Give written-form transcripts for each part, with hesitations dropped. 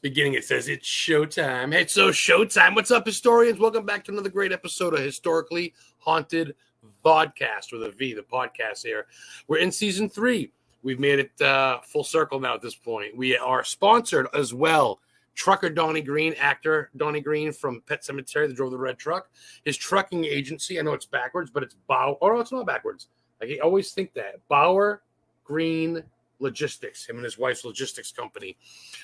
Beginning, it says it's showtime. Hey, so showtime. What's up, historians? Welcome back to another great episode of Historically Haunted Vodcast with a V, the podcast here. We're in season 3. We've made it full circle now at this point. We are sponsored as well. Trucker Donnie Green, actor Donnie Green from Pet Sematary that drove the red truck. His trucking agency, I know it's backwards, but it's Bauer. Oh, no, it's not backwards. I always think that. Bauer Green Logistics, him and his wife's logistics company.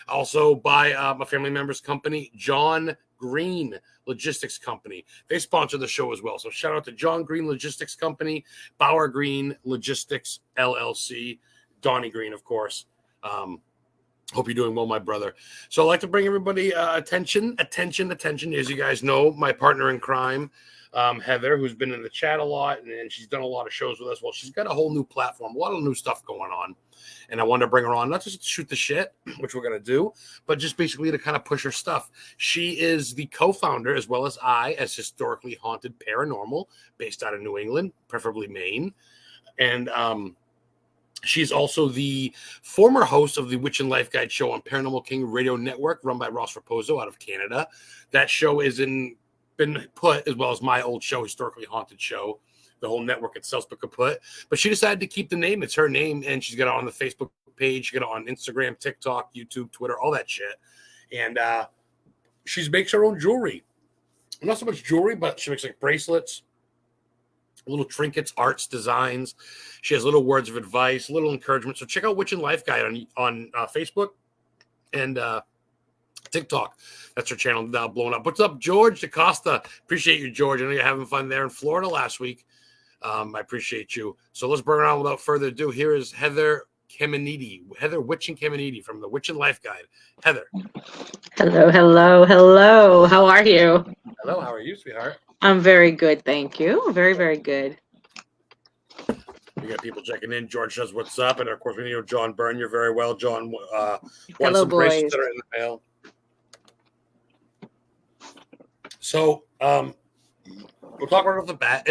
Also by a family member's company, John Green Logistics Company. They sponsor the show as well. So shout out to John Green Logistics Company, Bauer Green Logistics LLC, Donnie Green, of course. Hope you're doing well, my brother. So I'd like to bring everybody attention. As you guys know, my partner in crime, Heather, who's been in the chat a lot, and she's done a lot of shows with us. Well, she's got a whole new platform, a lot of new stuff going on. And I wanted to bring her on, not just to shoot the shit, which we're going to do, but just basically to kind of push her stuff. She is the co-founder, as well as I, as Historically Haunted Paranormal, based out of New England, preferably Maine. And she's also the former host of the Witch and Life Guide show on Paranormal King Radio Network, run by Ross Raposo out of Canada. That show is been put, as well as my old show, Historically Haunted Show. The whole network itself's been kaput. But she decided to keep the name. It's her name, and she's got it on the Facebook page. She got it on Instagram, TikTok, YouTube, Twitter, all that shit. And she makes her own jewelry. Not so much jewelry, but she makes like bracelets, little trinkets, arts, designs. She has little words of advice, little encouragement. So check out Witch and Life Guide on Facebook and TikTok. That's her channel now blowing up. What's up, George DaCosta? Appreciate you, George. I know you're having fun there in Florida last week. I appreciate you. So let's bring it on without further ado. Here is Heather Witch and Caminiti from the Witch and Life Guide. Heather. Hello. How are you? Hello, how are you, sweetheart? I'm very good, thank you. Very good. We got people checking in. George says, what's up? And of course, we know John Byrne. You're very well, John. Hello, some boys. That are in the mail. So, we'll talk right off the bat.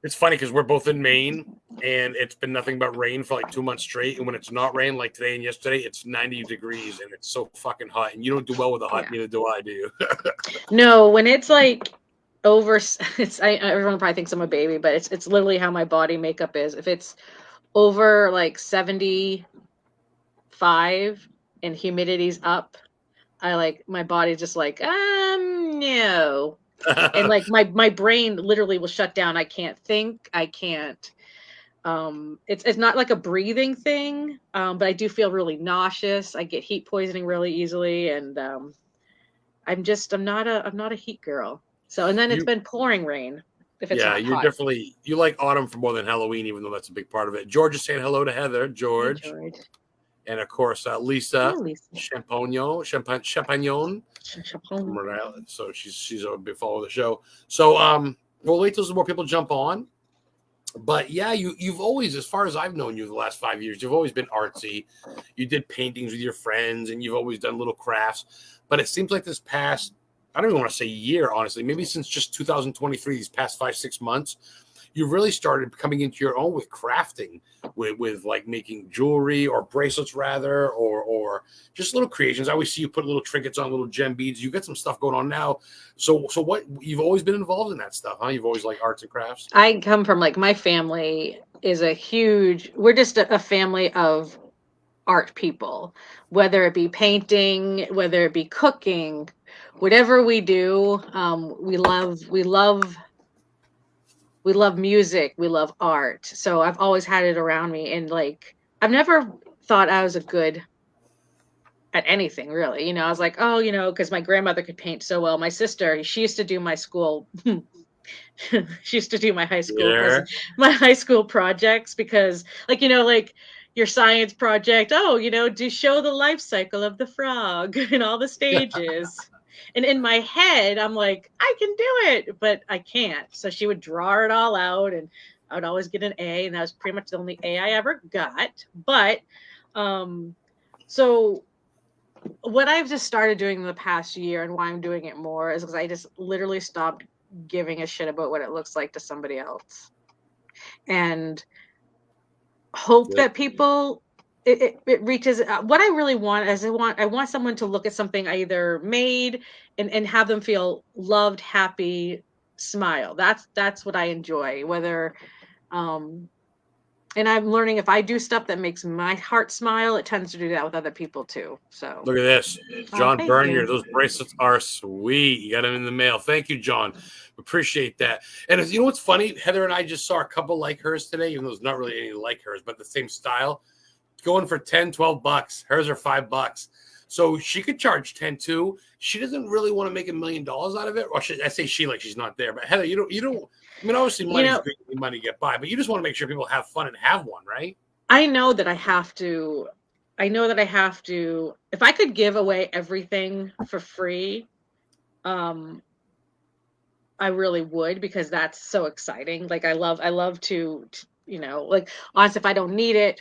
It's funny because we're both in Maine, and it's been nothing but rain for like 2 months straight. And when it's not rain, like today and yesterday, it's 90 degrees, and it's so fucking hot. And you don't do well with the hot, neither do I, do you? No, when it's like over, everyone probably thinks I'm a baby, but it's literally how my body makeup is. If it's over like 75 and humidity's up, my body's just like, no. And like my brain literally will shut down. I can't think. I can't. It's not like a breathing thing, but I do feel really nauseous. I get heat poisoning really easily, and I'm not a heat girl. So, and then it's been pouring rain. If it's not hot. Definitely, you like autumn for more than Halloween, even though that's a big part of it. George is saying hello to Heather. George. Hey, George. And of course, Lisa, Lisa. Champagnon. So she's a big follower of the show. So we'll wait till some more people jump on. But yeah, you've always, as far as I've known you the last 5 years, you've always been artsy. You did paintings with your friends, and you've always done little crafts. But it seems like this past, I don't even want to say year, honestly, maybe since just 2023, these past 5-6 months, you really started coming into your own with crafting, with like making jewelry or bracelets rather, or just little creations. I always see you put little trinkets on, little gem beads. You got some stuff going on now. So what, you've always been involved in that stuff, huh? You've always liked arts and crafts? I come from my family is we're just a family of art people, whether it be painting, whether it be cooking, whatever we do. We love music. We love art. So I've always had it around me. And like, I've never thought I was good at anything really. I was like, oh, because my grandmother could paint so well. My sister, she used to do my school. She used to do my high school projects because like, like your science project. Oh, do show the life cycle of the frog in all the stages. And in my head, I'm like, I can do it, but I can't. So she would draw it all out, and I would always get an A, and that was pretty much the only A I ever got. But so what I've just started doing in the past year, and why I'm doing it more, is because I just literally stopped giving a shit about what it looks like to somebody else, and hope that people it reaches what I really want is I want someone to look at something I either made and have them feel loved, happy, smile. That's what I enjoy. Whether um and I'm learning if I do stuff that makes my heart smile, it tends to do that with other people too. So, Look at this. oh, John thank Bernier, you. those bracelets are sweet. You got them in the mail. Thank you, John. Appreciate that. And you know what's funny? Heather and I just saw a couple like hers today, even though there's not really any like hers, but the same style. Going for 10, 12 bucks. Hers are $5. So she could charge 10 too. She doesn't really want to make $1 million out of it. Or I say she like she's not there, but Heather, you don't. I mean, obviously, money's good, money to get by, but you just want to make sure people have fun and have one, right? I know that I have to. I know that I have to. If I could give away everything for free, um, I really would, because that's so exciting. Like I love to like, honestly, if I don't need it,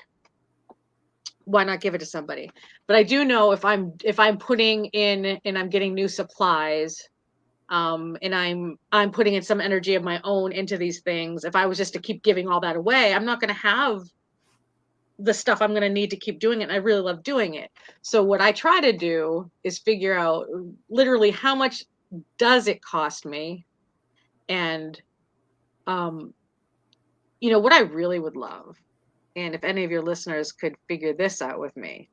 why not give it to somebody? But I do know if I'm putting in and I'm getting new supplies, and I'm putting in some energy of my own into these things. If I was just to keep giving all that away, I'm not going to have the stuff I'm going to need to keep doing it. And I really love doing it. So what I try to do is figure out literally how much does it cost me, and um, what I really would love, and if any of your listeners could figure this out with me,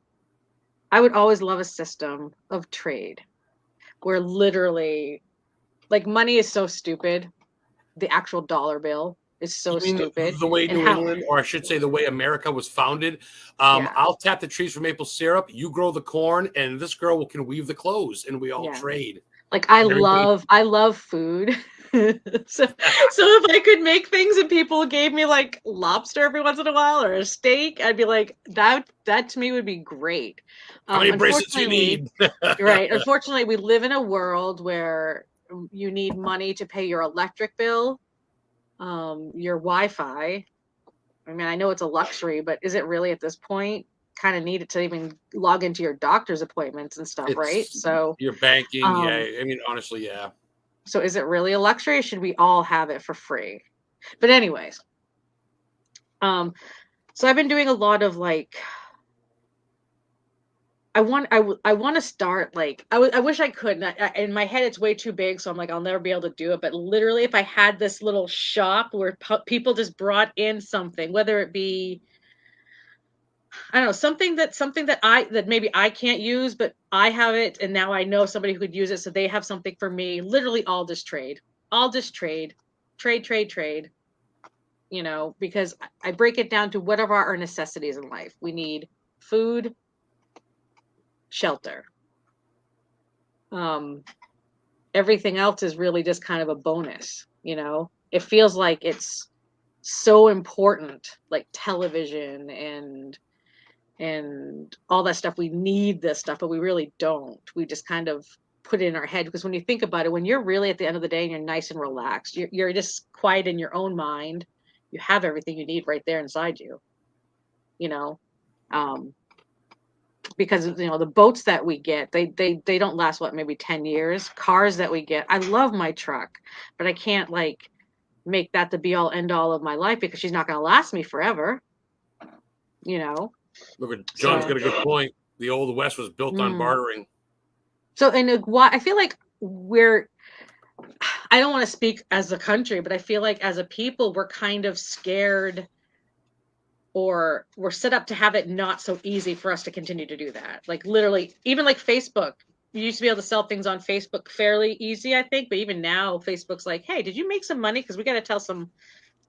I would always love a system of trade where literally, like, money is so stupid. The actual dollar bill is so You mean stupid. the way And New how, England, or I should say the way America was founded? yeah, I'll tap the trees for maple syrup. You grow the corn, and this girl can weave the clothes, and we all yeah. trade. Like And everybody, I love food. So if I could make things and people gave me like lobster every once in a while or a steak, I'd be like, that to me would be great. how many bracelets you Unfortunately, need? right. Unfortunately, we live in a world where you need money to pay your electric bill, your Wi-Fi. I mean, I know it's a luxury, but is it really at this point? Kind of need it to even log into your doctor's appointments and stuff, right? It's your banking, yeah. Um, I mean, honestly, yeah. so is it really a luxury? Or should we all have it for free? But anyways, um, so I've been doing a lot of like, I want to start like, I wish I could. In my head, it's way too big, so I'm like, I'll never be able to do it. But literally, if I had this little shop where people just brought in something, whether it be, I don't know, something that maybe I can't use, but I have it, and now I know somebody who could use it, so they have something for me. Literally, all just trade, trade. Because I break it down to whatever our necessities in life. We need food, shelter. Um, Everything else is really just kind of a bonus. It feels like it's so important, like television and all that stuff. We need this stuff, but we really don't. We just kind of put it in our head, because when you think about it, when you're really at the end of the day and you're nice and relaxed, you're just quiet in your own mind. You have everything you need right there inside you. You know, um, because the boats that we get, they don't last, what, maybe 10 years. Cars that we get, I love my truck, but I can't like make that the be all end all of my life, because she's not going to last me forever. you know Look at John's so got a good point. The old West was built on mm. bartering. So, and why I feel like I don't want to speak as a country, but I feel like as a people we're kind of scared, or we're set up to have it not so easy for us to continue to do that. Like literally, even like Facebook, you used to be able to sell things on Facebook fairly easy, I think, but even now Facebook's like, hey, did you make some money? Because we got to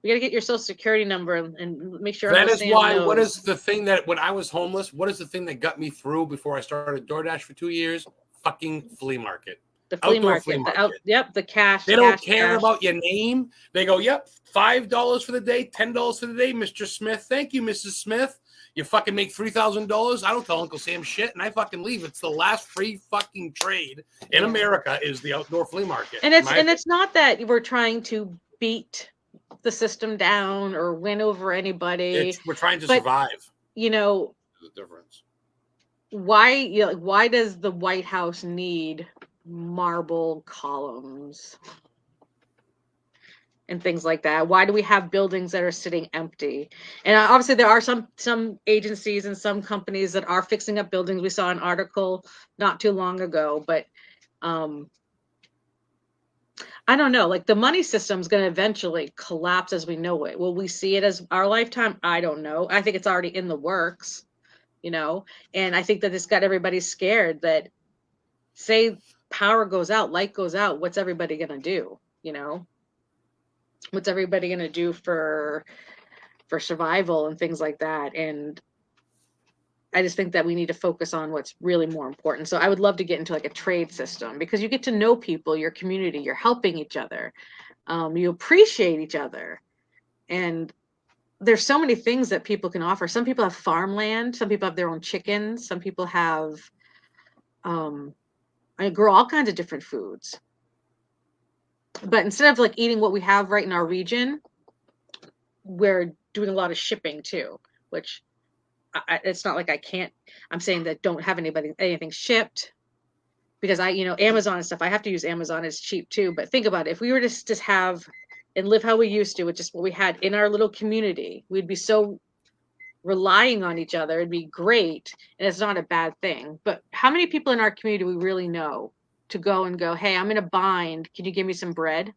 get your social security number and make sure That Uncle is Sam why. What knows. is the thing that when I was homeless? What is the thing that got me through before I started DoorDash for 2 years? Fucking flea market, The flea outdoor flea market, market. yep, the cash, They don't cash, care cash. about your name. They go, yep, $5 for the day, $10 for the day, Mr. Smith. Thank you, Mrs. Smith. You fucking make $3,000. I don't tell Uncle Sam shit, and I fucking leave. It's the last free fucking trade in America is the outdoor flea market. And it's not that we're trying to beat the system down or win over anybody, we're trying to but survive. The difference. Why does the White House need marble columns? and things like that? Why do we have buildings that are sitting empty? And obviously there are some agencies and some companies that are fixing up buildings. We saw an article not too long ago, but I don't know, like the money system is going to eventually collapse as we know it. Will we see it as our lifetime? I don't know. I think it's already in the works, you know, and I think that it's got everybody scared that say power goes out, light goes out, what's everybody going to do? You know, what's everybody going to do for survival and things like that? And I just think that we need to focus on what's really more important. So I would love to get into like a trade system because you get to know people, your community, you're helping each other. You appreciate each other. And there's so many things that people can offer. Some people have farmland. Some people have their own chickens. Some people have, I grow all kinds of different foods. But instead of like eating what we have right in our region, we're doing a lot of shipping too, which it's not like I can't. I'm saying that don't have anything shipped because Amazon and stuff. I have to use Amazon. It's cheap too. But think about it. If we were to just have and live how we used to with just what we had in our little community, we'd be so relying on each other. It'd be great, and it's not a bad thing. But how many people in our community do we really know to go and go, hey, I'm in a bind. Can you give me some bread?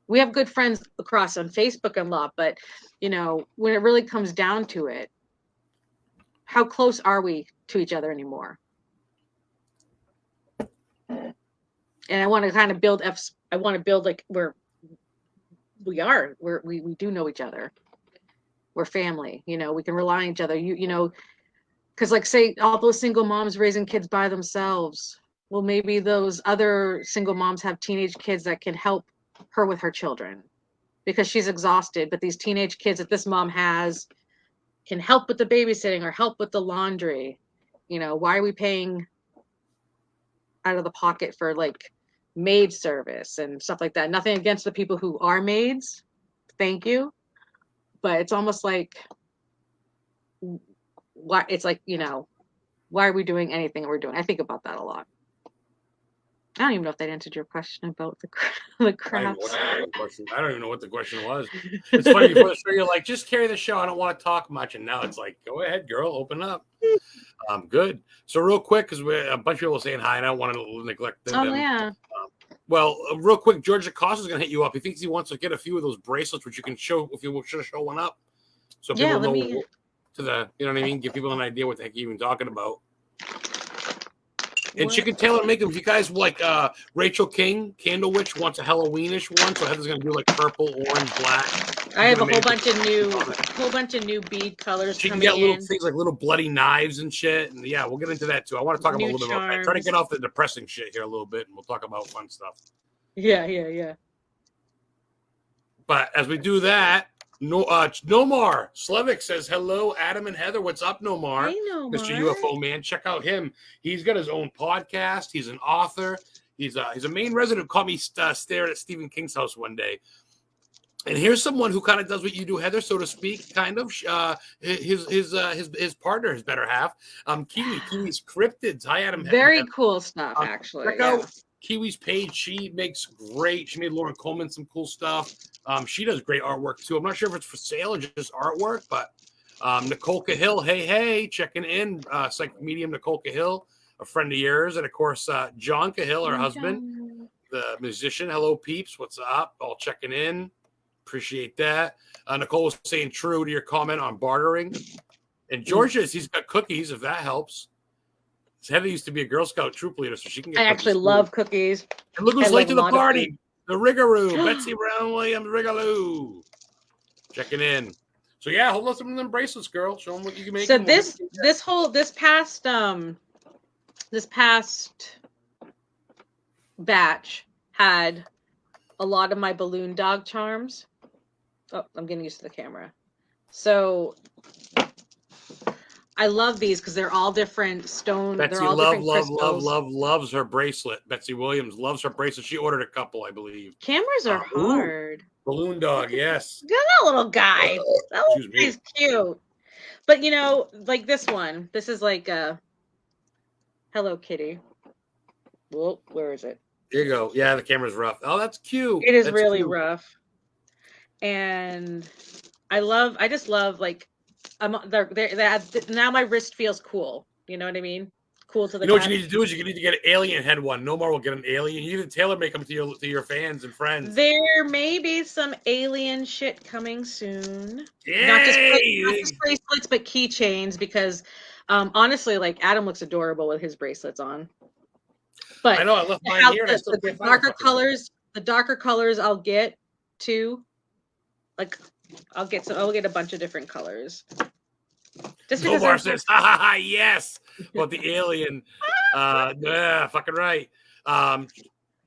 We have good friends across on Facebook and lot, but when it really comes down to it, how close are we to each other anymore? And I want to kind of build like where we are, where we do know each other. We're family, we can rely on each other. Because like say all those single moms raising kids by themselves. Well, maybe those other single moms have teenage kids that can help her with her children because she's exhausted, but these teenage kids that this mom has can help with the babysitting or help with the laundry. Why are we paying out of the pocket for like maid service and stuff like that? Nothing against the people who are maids. Thank you. But it's almost like, why it's like, why are we doing anything we're doing? I think about that a lot. I don't even know if that answered your question about the crafts. I don't even know what the question was. It's funny, before the show, you're like, just carry the show. I don't want to talk much. And now it's like, go ahead, girl, open up. Good. So real quick, because we're a bunch of people saying hi, and I don't want to neglect them. Oh, yeah. Well, real quick, George Acosta is going to hit you up. He thinks he wants to get a few of those bracelets, which you can show if you should show one up. So people know you know what I mean? Give people an idea what the heck you're even talking about. And she can tailor make them. If you guys like Rachel King, Candle Witch wants a Halloweenish one, so Heather's gonna do like purple, orange, black. I have a whole bunch of new bead colors. She can get little things like little bloody knives and shit. And yeah, we'll get into that too. I want to talk about a little bit about that. Try to get off the depressing shit here a little bit, and we'll talk about fun stuff. Yeah. But as we do that, Nomar Slevik says, hello, Adam and Heather. What's up, Nomar? Hey, Nomar. Mr. UFO man. Check out him. He's got his own podcast. He's an author. He's a Maine resident who caught me staring at Stephen King's house one day. And here's someone who kind of does what you do, Heather, so to speak, kind of. His partner, his better half. Kiwi's Cryptids. Hi, Adam. Very cool stuff, actually. Check out Kiwi's page. She made Lauren Coleman some cool stuff. She does great artwork too. I'm not sure if it's for sale or just artwork, but Nicole Cahill, hey, checking in. Psychic medium Nicole Cahill, a friend of yours, and of course John Cahill, her husband, the musician. Hello, peeps. What's up? All checking in. Appreciate that. Nicole was saying true to your comment on bartering. And George's, he's got cookies, if that helps. Heather used to be a Girl Scout troop leader, so she can get I actually love cookies. And look who's late to the party. The Rigaroo. Betsy Brown Williams Rigaloo. Checking in. So yeah, hold on some of them bracelets, girl. Show them what you can make. So this past batch had a lot of my balloon dog charms. Oh, I'm getting used to the camera. So I love these because they're all different stone. Betsy they're all loves her bracelet. Betsy Williams loves her bracelet. She ordered a couple, I believe. Cameras are hard. Balloon dog, yes. Look at that little guy. That little guy's cute. But like this one. This is like a Hello Kitty. Whoa, where is it? Here you go. Yeah, the camera's rough. Oh, that's cute. It is That's really cute. rough. And I just love like now my wrist feels cool. You know what I mean? Cool to the You know what you touch. need to do is you need to get an alien head one. Nomar will get an alien. You need to tailor make them to your fans and friends. There may be some alien shit coming soon. Not just Yay! bracelets, but keychains, because honestly, like Adam looks adorable with his bracelets on. But I know I left mine here and I still can't find the darker colors I'll get too. Like I'll get a bunch of different colors. Just because Nomar says, ha ha ha, yes. About the alien. Yeah, fucking right.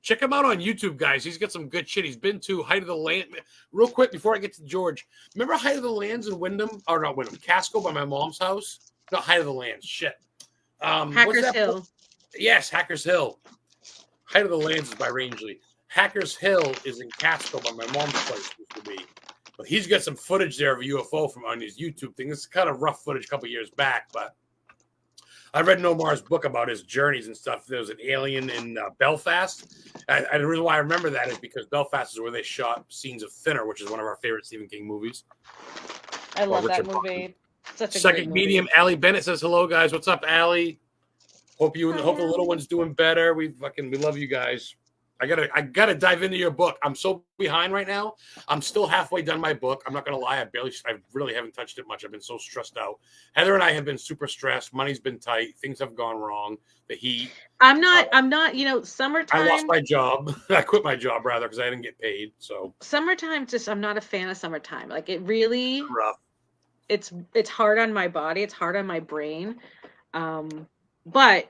Check him out on YouTube, guys. He's got some good shit. He's been to Height of the Land. Real quick, before I get to George, remember Height of the Lands in Wyndham? Or not Wyndham, Casco by my mom's house? Not Height of the Lands. Shit. Hackers Hill. Yes, Hackers Hill. Height of the Lands is by Rangeley. Hackers Hill is in Casco by my mom's place, used to be. But he's got some footage there of a UFO from on his YouTube thing. This is kind of rough footage a couple years back, but I read Nomar's book about his journeys and stuff. There was an alien in Belfast. And the reason why I remember that is because Belfast is where they shot scenes of Thinner, which is one of our favorite Stephen King movies. I love that movie. Such a Psychic Medium, Allie Bennett says hello, guys. What's up, Allie? Hope the little one's doing better. We love you guys. I gotta dive into your book. I'm so behind right now. I'm still halfway done my book. I'm not gonna lie. I really haven't touched it much. I've been so stressed out. Heather and I have been super stressed. Money's been tight. Things have gone wrong. The heat. I'm not. Summertime. I lost my job. I quit my job rather because I didn't get paid. So summertime, I'm not a fan of summertime. Like it really rough. It's hard on my body. It's hard on my brain. But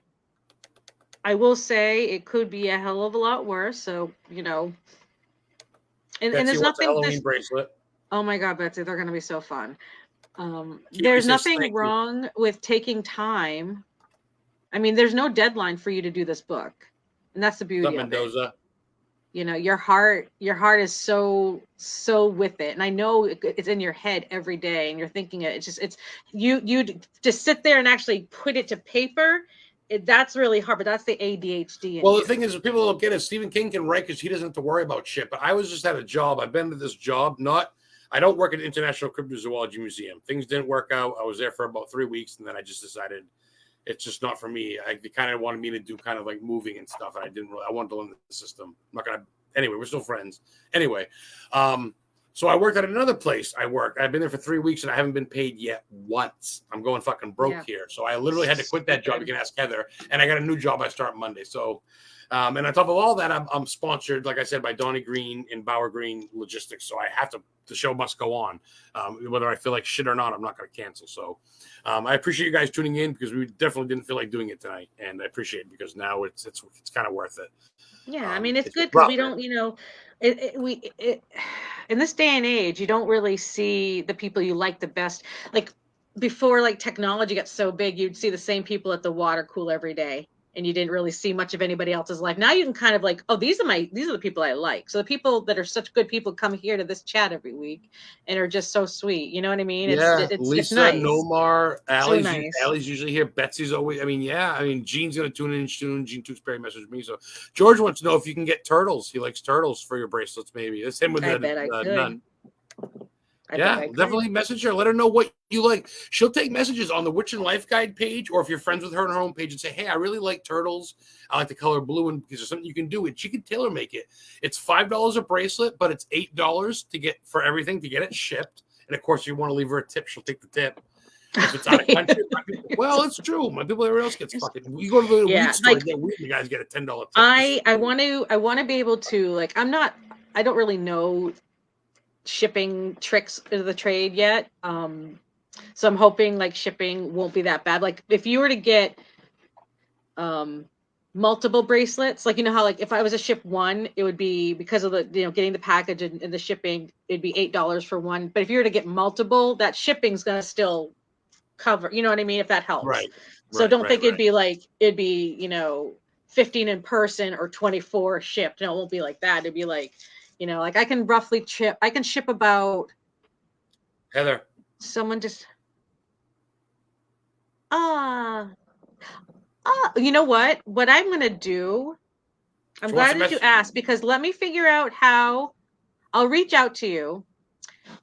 I will say it could be a hell of a lot worse. So, and there's nothing. Halloween bracelet. Oh my God, Betsy, they're going to be so fun. There's nothing wrong with taking time. I mean, there's no deadline for you to do this book, and that's the beauty of it. Your heart is so with it, and I know it's in your head every day, and you're thinking it. It's you just sit there and actually put it to paper. That's really hard, but that's the ADHD. Well, the thing is, people don't get it. Stephen King can write because he doesn't have to worry about shit. But I was just at a job. I've been to this job. I don't work at the International Cryptozoology Museum. Things didn't work out. I was there for about 3 weeks, and then I just decided it's just not for me. They kind of wanted me to do kind of like moving and stuff, and I wanted to learn the system. I'm not gonna. Anyway, we're still friends. Anyway, so I worked at another place. I've been there for 3 weeks and I haven't been paid yet once. I'm going fucking broke here. So I literally had to quit that job. You can ask Heather. And I got a new job. I start Monday. So, and on top of all that, I'm sponsored, like I said, by Donnie Green and Bauer Green Logistics. So I have to. The show must go on, whether I feel like shit or not. I'm not going to cancel. So I appreciate you guys tuning in because we definitely didn't feel like doing it tonight, and I appreciate it because now it's kind of worth it. Yeah, I mean it's good because we don't, in this day and age, you don't really see the people you like the best. Like before, like technology got so big, you'd see the same people at the water cooler every day, and you didn't really see much of anybody else's life. Now you can kind of like, oh, these are the people I like. So the people that are such good people come here to this chat every week and are just so sweet. You know what I mean? Yeah, it's Lisa, nice. Nomar, Allie's, so nice. Allie's usually here. Betsy's always. Gene's gonna tune in soon. Gene Tewksbury messaged me. So George wants to know if you can get turtles. He likes turtles for your bracelets. Maybe it's him with the none. Definitely message her. Let her know what you like. She'll take messages on the Witch and Life Guide page, or if you're friends with her on her own page and say, hey, I really like turtles. I like the color blue, and because there's something you can do it. She can tailor make it. It's $5 a bracelet, but it's $8 to get for everything to get it shipped. And of course, if you want to leave her a tip, she'll take the tip. If it's out of country, well, it's true. My people, everyone else gets fucking. You go to the weed store, get weed, you guys get a $10 tip. I want to be able to I don't really know shipping tricks of the trade yet. So I'm hoping like shipping won't be that bad. Like if you were to get multiple bracelets, like how like if I was to ship one, it would be because of the getting the package and the shipping, it'd be $8 for one. But if you were to get multiple, that shipping's gonna still cover, you know what I mean, if that helps. Right. So don't think it'd be 15 in person or 24 shipped. No, it won't be like that. It'd be like like I can ship about. Heather. Someone just. You know what? What I'm gonna do I'm She wants glad to that you message. asked, because let me figure out how I'll reach out to you.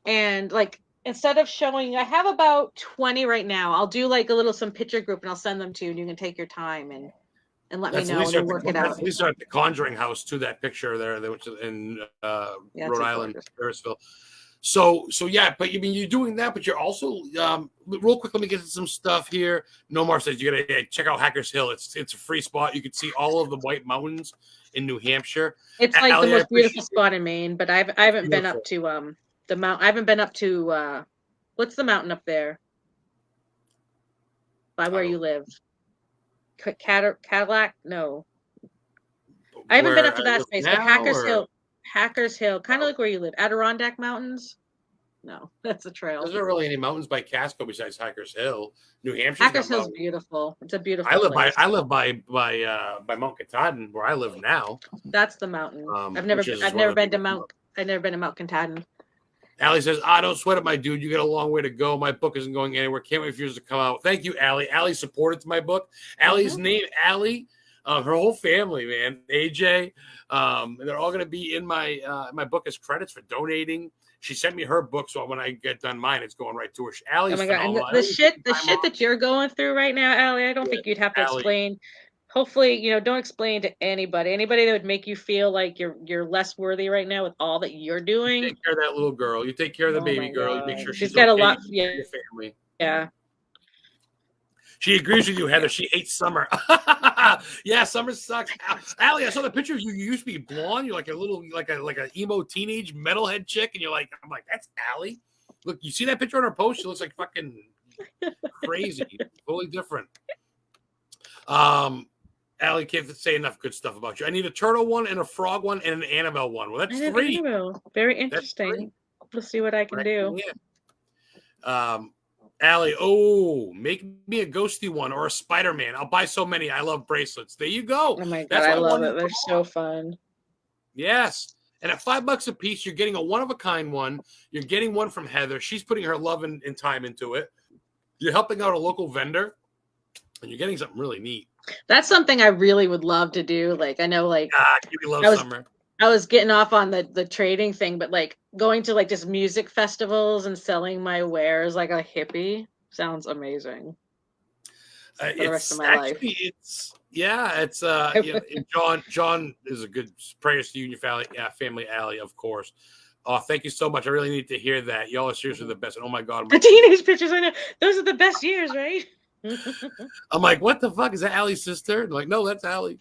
And like, instead of showing, I have about 20 right now. I'll do like some picture group and I'll send them to you, and you can take your time and let me That's know, and Lisa. we'll work it out. That's Lisa at the Conjuring House too. That picture there, which is in Yeah, Rhode it's Island, gorgeous. Parisville. So yeah, but you're doing that, but you're also real quick. Let me get to some stuff here. Nomar says you gotta check out Hackers Hill. It's a free spot. You can see all of the White Mountains in New Hampshire. It's like the Allie, I most beautiful appreciate it. spot in Maine, but I It's haven't been up beautiful. to the mount. I haven't been up to what's the mountain up there by I where you don't live? Cadillac? No, I haven't been where up I to that live space, but now, or Hackers Hill, kind of like where you live. Adirondack Mountains? No, that's a there's trail. not really any mountains by Casco besides Hackers Hill. New Hampshire's got Hackers Hill's mountains. beautiful. It's a beautiful place. I live by Mount Katahdin, where I live now, That's the mountain. which is I've one of never the been to biggest. Mount. I've never been to Mount Katahdin. Allie says, don't sweat it, my dude. You got a long way to go. My book isn't going anywhere. Can't wait for yours to come out. Thank you, Allie. Allie supported my book. Allie's name, Allie, her whole family, man. AJ, they're all going to be in my book as credits for donating. She sent me her book, so when I get done mine, it's going right to her. Allie's Oh my god! And phenomenal. the shit that you're going through right now, Allie, I don't think you'd have to Allie, explain. Hopefully, don't explain to anybody. Anybody that would make you feel like you're less worthy right now with all that you're doing. take care of that little girl. You take care of the Oh baby my girl. You make god, sure she's she's got a okay. You lot. take care Yeah, of your family. yeah. She agrees with you, Heather. She hates summer. Yeah, summer sucks. Allie, I saw the picture of you. You used to be blonde. You're like a little, like a emo teenage metalhead chick, and you're like, I'm like, that's Allie. Look, you see that picture on her post? She looks like fucking crazy, totally different. Allie can't say enough good stuff about you. I need a turtle one and a frog one and an Annabelle one. Well, that's three. Annabelle. Very That's interesting. three. We'll see what I can do. Allie, make me a ghosty one or a Spider-Man. I'll buy so many. I love bracelets. There you go. Oh my god, That's I what love wanted it. They're so fun. Yes. And at $5 a piece, you're getting a one-of-a-kind one. You're getting one from Heather. She's putting her love and time into it. You're helping out a local vendor, and you're getting something really neat. That's something I really would love to do. Like, I know, like, Kiwi loves summer. I was getting off on the trading thing, but like going to like just music festivals and selling my wares like a hippie sounds amazing. For the rest of my life. It's John is a good prayers to you and your family, Allie, of course. Oh, thank you so much. I really need to hear that. Y'all are seriously the best. And oh my god, the teenage pictures, I know those are the best years, right? I'm like, what the fuck is that? Allie's sister? I'm like, no, that's Allie.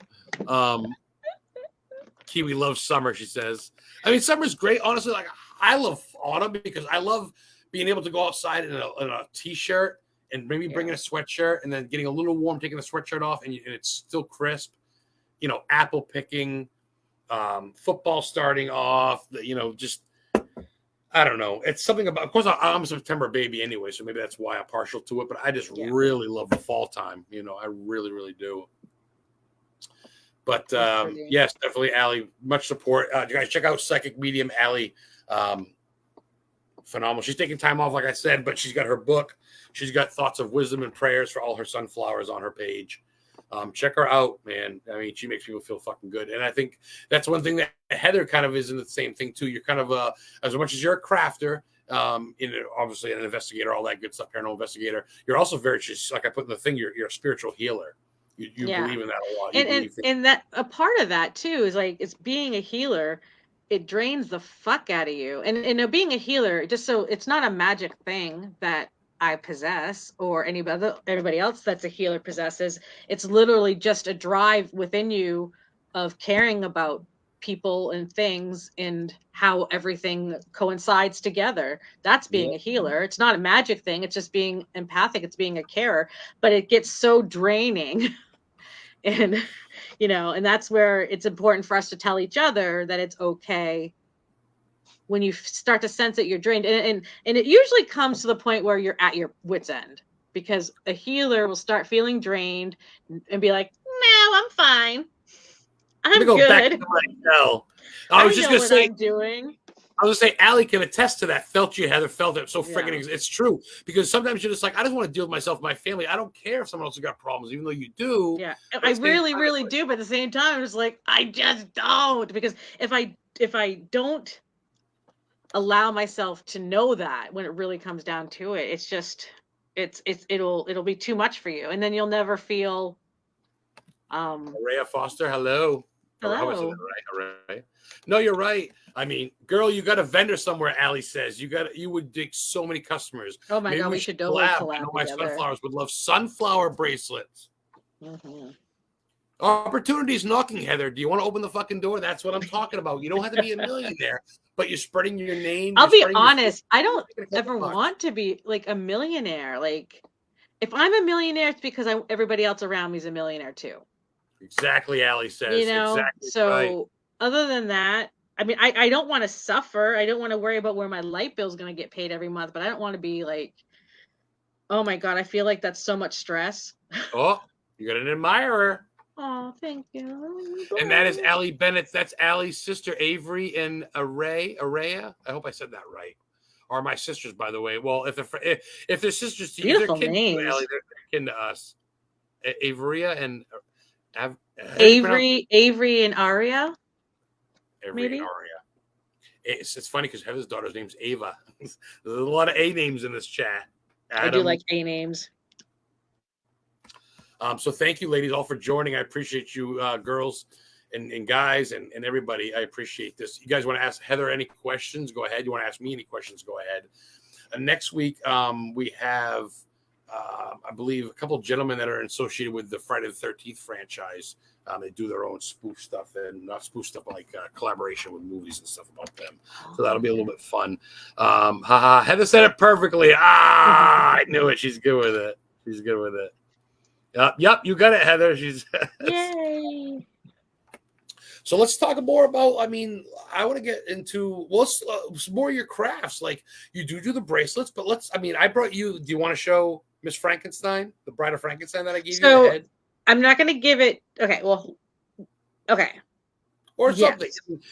Kiwi loves summer, she says. I mean, summer's great. Honestly, like I love autumn because I love being able to go outside in a t-shirt and maybe bringing a sweatshirt and then getting a little warm, taking the sweatshirt off, and it's still crisp. Apple picking, football starting off. Just I don't know. It's something about. Of course, I'm a September baby anyway, so maybe that's why I'm partial to it. But I just really love the fall time. I really, really do. But yes, definitely, Allie. Much support. You guys check out Psychic Medium Allie. Phenomenal. She's taking time off, like I said, but she's got her book. She's got thoughts of wisdom and prayers for all her sunflowers on her page. Check her out, man. I mean, she makes people feel fucking good. And I think that's one thing that Heather kind of is in the same thing too. You're kind of as much as you're a crafter, obviously an investigator, all that good stuff, paranormal investigator. You're also very, just like I put in the thing, you're a spiritual healer. You believe in that a lot. And that a part of that too is like it's being a healer. It drains the fuck out of you. And being a healer, just so it's not a magic thing that I possess or everybody else that's a healer possesses. It's literally just a drive within you of caring about people and things and how everything coincides together. That's being a healer. It's not a magic thing. It's just being empathic. It's being a carer, but it gets so draining. And, and that's where it's important for us to tell each other that it's okay when you start to sense that you're drained. And it usually comes to the point where you're at your wit's end, because a healer will start feeling drained and be like, no, I'm fine. I'm go good. back to my cell. I was just going to say, I'm doing. I was gonna say, Allie can attest to that. Felt you, Heather. Felt it. So freaking, Yeah. it's true. Because sometimes you're just like, I just want to deal with myself, my family. I don't care if someone else has got problems, even though you do. Yeah, But I at the same really, time, really do. But at the same time, it's like I just don't, because if I don't allow myself to know that when it really comes down to it, it's just it'll be too much for you, and then you'll never feel Rhea Foster, hello. Or how I said hello. that right? All right. No, you're right. I mean, girl, you got a vendor somewhere. Allie says you would dig so many customers. Oh my Maybe god, we we should should totally collab. I collab know my together. sunflowers would love sunflower bracelets. Mhm. Opportunities knocking, Heather. Do you want to open the fucking door? That's what I'm talking about. You don't have to be a millionaire, but you're spreading your name. I'll You're be spreading your face. honest, I don't Making a couple ever bucks. want to be like a millionaire. Like if I'm a millionaire, it's because everybody else around me is a millionaire too. Exactly, Allie You says. know? Exactly right. So other than that, I mean, I don't want to suffer. I don't want to worry about where my light bill is going to get paid every month, but I don't want to be like, oh my God, I feel like that's so much stress. Oh, you got an admirer. Oh, thank you. And that is Allie Bennett. That's Allie's sister, Avery and Araya. I hope I said that right. Are my sisters, by the way. Well, if they're sisters to you, they're Beautiful kin to you, names. Allie. They're kin to us. Averia and how do you pronounce Avery and Aria, Avery and maybe? Aria? It's funny because Heather's daughter's name's Ava. There's a lot of A names in this chat. I do Adam. like A names. So thank you, ladies, all for joining. I appreciate you, girls and guys and everybody. I appreciate this. You guys want to ask Heather any questions? Go ahead. You want to ask me any questions? Go ahead. Next week, we have, I believe, a couple of gentlemen that are associated with the Friday the 13th franchise. They do their own spoof stuff, and not spoof stuff, but like collaboration with movies and stuff about them. So that'll be a little bit fun. Haha, Heather said it perfectly. I knew it. She's good with it. She's good with it. Yep, you got it, Heather. She's Yay. So let's talk more about. I mean, I want to get into more of your crafts. Like you do the bracelets, but let's. I mean, I brought you. Do you want to show Miss Frankenstein, the Bride of Frankenstein that I gave you the head, I'm not going to give it. Okay, well, okay. or Yes. something?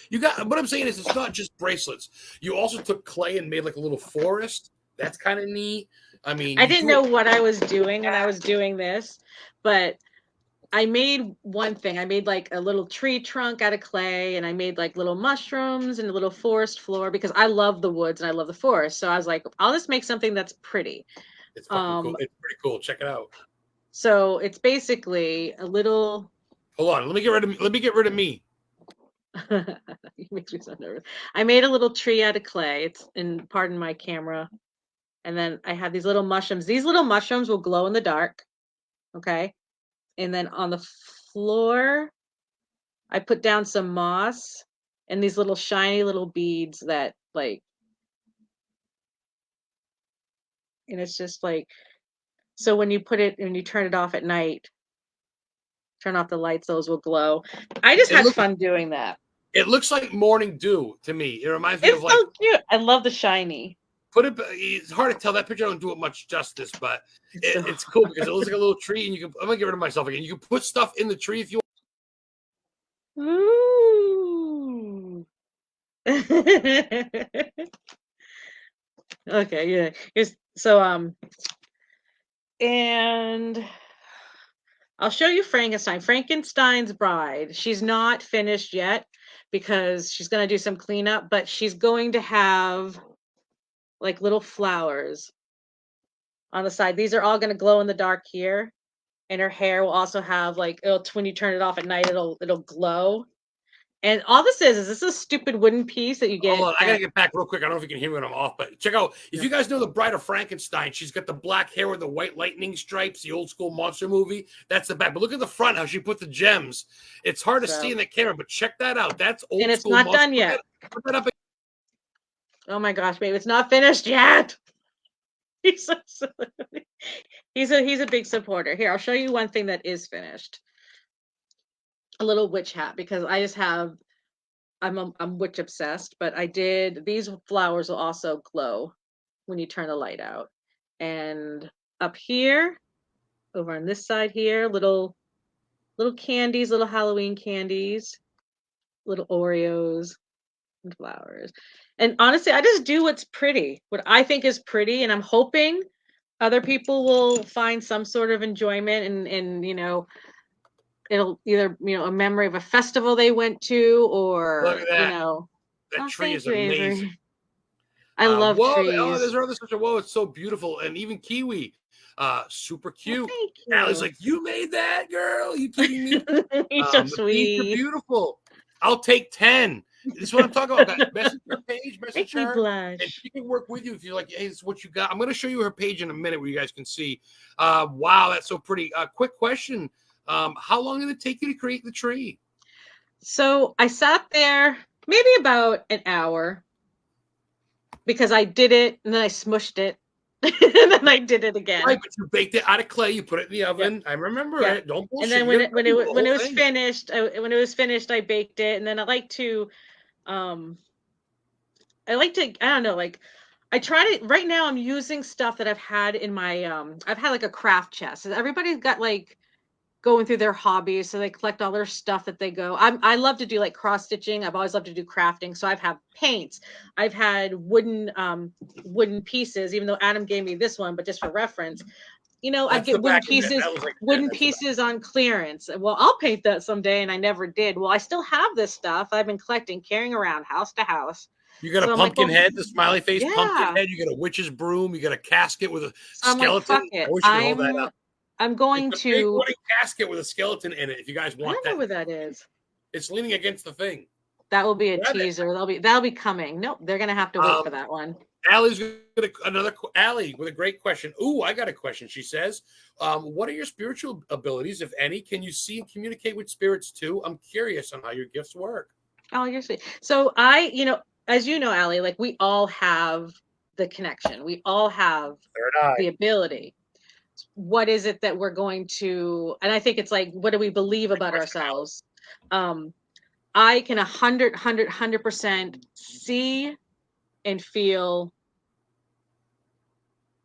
You got. What I'm saying is, it's not just bracelets. You also took clay and made like a little forest. That's kind of neat. I mean, I didn't know what I was doing when I was doing this, but I made one thing. I made like a little tree trunk out of clay, and I made like little mushrooms and a little forest floor because I love the woods and I love the forest. So I was like, I'll just make something that's pretty. It's fucking cool. It's pretty cool. Check it out. So it's basically a little. Hold on. Let me get rid of me. It makes me so nervous. I made a little tree out of clay. It's in, pardon my camera. And then I have these little mushrooms. These little mushrooms will glow in the dark. Okay. And then on the floor, I put down some moss and these little shiny little beads that like, and it's just like, so when you put it and you turn it off at night, turn off the lights, those will glow. I just had fun doing that. It looks like morning dew to me. It reminds me It's of like. so cute. I love the shiny. It's hard to tell. That picture don't do it much justice, but it's cool because it looks like a little tree, and I'm gonna get rid of myself again. You can put stuff in the tree if you want. Ooh. Okay, yeah. And I'll show you Frankenstein. Frankenstein's Bride. She's not finished yet because she's going to do some cleanup, but she's going to have like little flowers on the side. These are all going to glow in the dark here. And her hair will also have like, when you turn it off at night, it'll glow. And all this is this a stupid wooden piece that you get. Hold on, I gotta get back real quick. I don't know if you can hear me when I'm off, but check out. If you guys know the Bride of Frankenstein, she's got the black hair with the white lightning stripes, the old school monster movie. That's the back. But look at the front, how she put the gems. It's hard to see in the camera, but check that out. That's old school. And it's not done yet. Put that up. Oh my gosh, babe, it's not finished yet. He's so silly. He's a big supporter. Here, I'll show you one thing that is finished. A little witch hat, because I just have. I'm witch obsessed, but I did these flowers will also glow when you turn the light out. And up here, over on this side here, little candies, little Halloween candies, little Oreos. and flowers. And honestly, I just do what's pretty, what I think is pretty, and I'm hoping other people will find some sort of enjoyment and it'll either, a memory of a festival they went to Look or, at that. That oh, tree thank is you, amazing. Avery. I love Whoa! Oh, there's trees. another picture. Whoa, it's so beautiful, and even kiwi, super Oh, cute. thank Allie's you. like, "You made that, girl? You kidding me?" You're so The bees are sweet. beautiful. I'll take 10. This is what I'm talking about, guys. Message her page, message Make me her, and blush. she can work with you if you're like, hey, this is what you got. I'm going to show you her page in a minute where you guys can see. Wow, that's so pretty. Quick question. How long did it take you to create the tree? So I sat there maybe about an hour because I did it and then I smushed it and then I did it Right, again. but you baked it out of clay. You put it in the Yep. oven. I remember Yep. it. Don't And bullshit. then You gotta do the when whole it was thing. finished, I baked it, and then um I don't know, like I try to right now I'm using stuff that I've had in my I've had like a craft chest. Everybody's got like going through their hobbies, so they collect all their stuff that they go. I love to do like cross stitching. I've always loved to do crafting, so I've had paints. I've had wooden pieces, even though Adam gave me this one, but just for reference. I'd That's the get back of it. That was like that. wooden That's the back. pieces on clearance. Well, I'll paint that someday, and I never did. Well, I still have this stuff I've been collecting, carrying around house to house. You got a So I'm like, pumpkin well, head, the smiley face pumpkin yeah. head. You got a witch's broom. You got a casket with a So I'm like, skeleton. fuck it. I wish you could hold that up. I'm going It's a big to. wooden casket with a skeleton in it. If you guys I want don't know that, where that is. it's leaning against the thing. That will be a Grab it. teaser. That'll be coming. Nope, they're gonna have to wait for Um, that one. Allie's gonna Allie with a great question. Ooh, I got a question. She says, "What are your spiritual abilities, if any? Can you see and communicate with spirits too? I'm curious on how your gifts work." Oh, you're sweet. So as you know, Allie, like we all have the connection. We all have Third eye. the ability. What is it that we're going to? And I think it's like, what do we believe Great about question, Allie. ourselves? I can 100% see and feel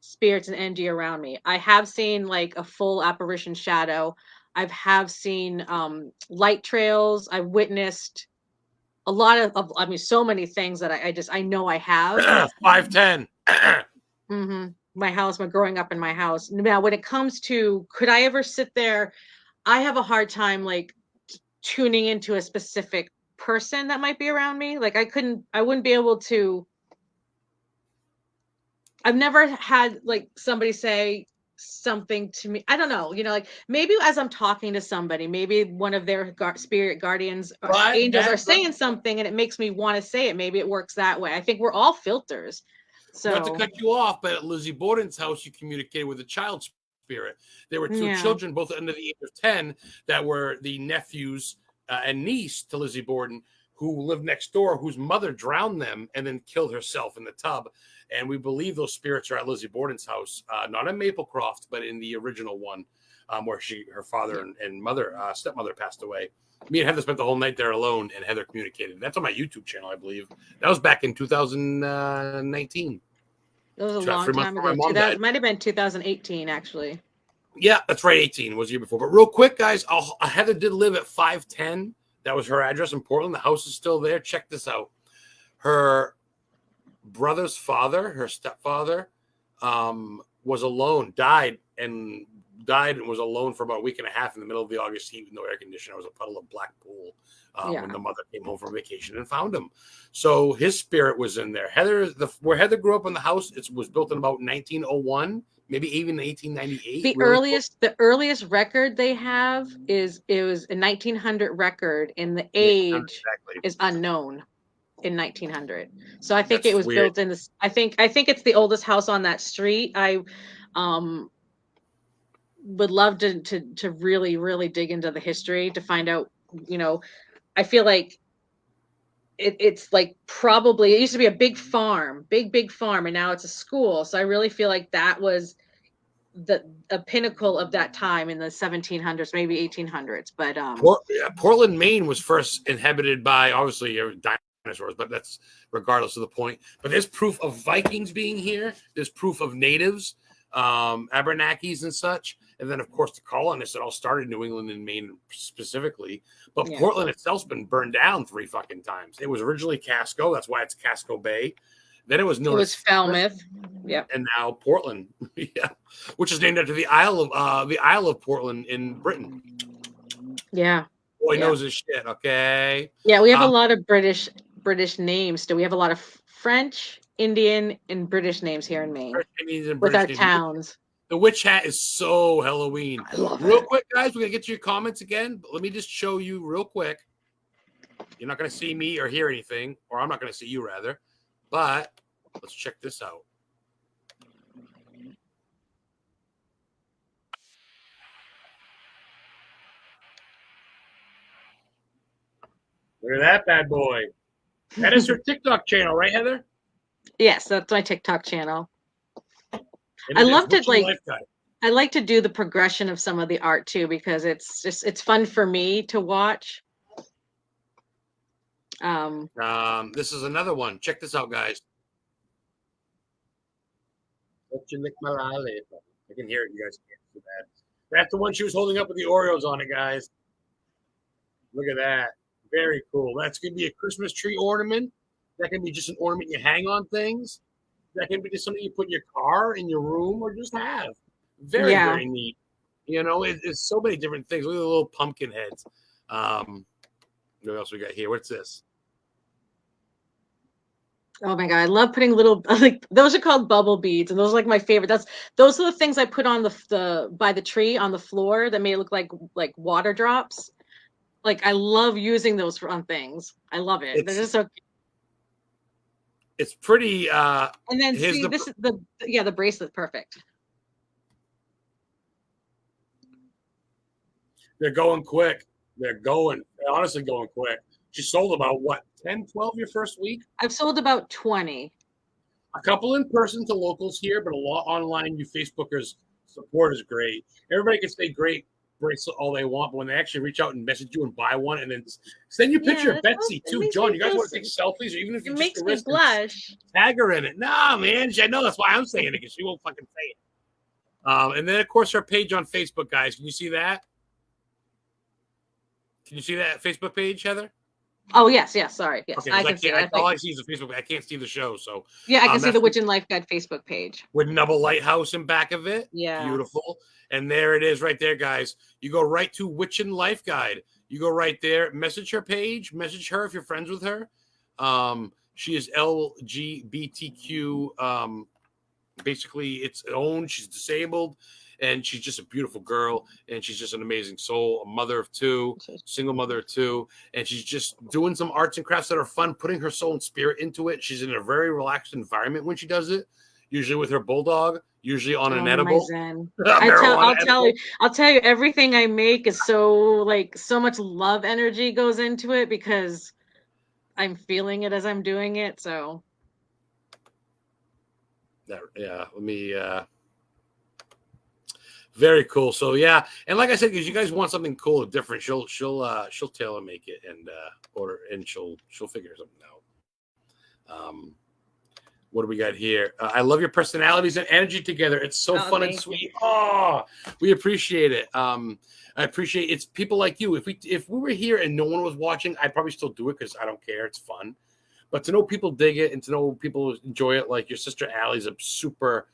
spirits and energy around me. I have seen like a full apparition shadow. Have seen light trails. I've witnessed a lot I mean, so many things that I know I have. 5'10". My house, my growing up in my house. Now, when it comes to could I ever sit there, I have a hard time like tuning into a specific person that might be around me. Like I wouldn't be able to. I've never had like somebody say something to me. I don't know, like maybe as I'm talking to somebody, maybe one of their spirit guardians or But angels are saying something and it makes me want to say it. Maybe it works that way. I think we're all filters. not to So, cut you off, but at Lizzie Borden's house, you communicated with a child spirit. There were two yeah. children, both under the age of 10, that were the nephews and niece to Lizzie Borden, who lived next door, whose mother drowned them and then killed herself in the tub. And we believe those spirits are at Lizzie Borden's house, not in Maplecroft, but in the original one, where her father and mother, stepmother, passed away. Me and Heather spent the whole night there alone, and Heather communicated. That's on my YouTube channel, I believe. That was back in 2019. It was a 3 long months time before ago. my mom died. Might have been 2018, actually. Yeah, that's right. 18 was the year before. But real quick, guys, Heather did live at 510. That was her address in Portland. The house is still there. Check this out. Her brother's father, her stepfather, was alone, died and was alone for about a week and a half in the middle of the August heat with no air conditioner. It was a puddle of black pool when the mother came home from vacation and found him. So his spirit was in there. Where Heather grew up in the house, it was built in about 1901, maybe even 1898. The earliest record they have was a 1900 record, and the age is unknown in 1900. So I think it was built in this. I think it's the oldest house on that street. I would love to really, really dig into the history to find out. I feel like it's like probably it used to be a big farm, big farm, and now it's a school. So I really feel like that was a pinnacle of that time in the 1700s, maybe 1800s. But Portland, Maine was first inhabited by obviously dinosaurs, but that's regardless of the point. But there's proof of Vikings being here. There's proof of natives, Abenakis and such. And then, of course, the colonists, it all started in New England and Maine specifically. But Yeah. Portland itself's been burned down 3 fucking times. It was originally Casco. That's why it's Casco Bay. Then it was known as Falmouth. Yep. And now Portland, yeah, which is named after the Isle of Portland in Britain. Yeah. Boy knows his shit. Okay. Yeah, we have a lot of British names. Do we have a lot of French, Indian, and British names here in Maine with our towns? The witch hat is so Halloween. I love it. Real quick, guys, we're gonna get to your comments again, but let me just show you real quick. You're not gonna see me or hear anything, or I'm not gonna see you rather. But let's check this out. Look at that bad boy. That is her TikTok channel, right, Heather? Yes, that's my TikTok channel. I love to I like to do the progression of some of the art too, because it's fun for me to watch. This is another one. Check this out, guys. Let you lick my lollipop. I can hear it. You guys can't see that. That's the one she was holding up with the Oreos on it, guys. Look at that. Very cool. That's going to be a Christmas tree ornament. That can be just an ornament you hang on things. That can be just something you put in your car, in your room, or just have. Very, very neat. You know, it's so many different things. Look at the little pumpkin heads. What else we got here? What's this? Oh my god, I love putting little like those are called bubble beads, and those are like my favorite. Those are the things I put on the by the tree on the floor that may look like water drops. Like I love using those on things. I love it. They're just so. It's pretty. And then see, this is the bracelet, perfect. They're going quick. They're honestly going quick. She sold about what, 10, 12 your first week? I've sold about 20. A couple in person to locals here, but a lot online. You Facebookers support is great. Everybody can say great bracelet all they want, but when they actually reach out and message you and buy one, and then send you a picture of Betsy too. John, you guys want to take selfies, or even if you makes me blush. Tag her in it. Nah, man, I know that's why I'm saying it, because she won't fucking say it. And then of course her page on Facebook, guys. Can you see that? Can you see that Facebook page, Heather? Oh yes, sorry, yes, okay, I can see it. All I see is the Facebook. I can't see the show, so yeah, I can see the Witch and Life Guide Facebook page with Nubble Lighthouse in back of it. Yeah, beautiful. And there it is, right there, guys. You go right to Witch and Life Guide. You go right there. Message her page. Message her if you're friends with her. She is LGBTQ. Basically, it's own. She's disabled. And she's just a beautiful girl, and she's just an amazing soul, a mother of 2, single mother of 2, and she's just doing some arts and crafts that are fun, putting her soul and spirit into it. She's in a very relaxed environment when she does it, usually with her bulldog, usually on an edible. I'll tell you, everything I make is so much love energy goes into it because I'm feeling it as I'm doing it. So let me. Very cool. So yeah, and like I said, because you guys want something cool and different, she'll tailor make it and order, and she'll figure something out. What do we got here? I love your personalities and energy together. It's so fun and sweet. Oh, we appreciate it. I appreciate it's people like you. If we were here and no one was watching, I'd probably still do it because I don't care. It's fun. But to know people dig it and to know people enjoy it, like your sister Allie's a super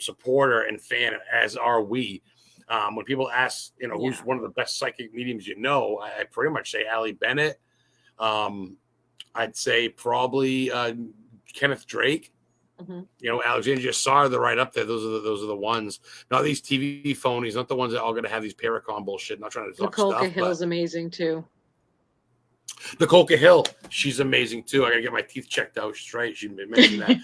supporter and fan, as are we. When people ask, who's one of the best psychic mediums, I pretty much say Allie Bennett. I'd say probably Kenneth Drake. Mm-hmm. Alexandria Saar, they're right up there. Those are the ones. Not these TV phonies, not the ones that are all going to have these Paracon bullshit. Not trying to talk Nicole stuff. Cahill's amazing too. Nicole Cahill, she's amazing too. I gotta get my teeth checked out. She's right. She mentioned that.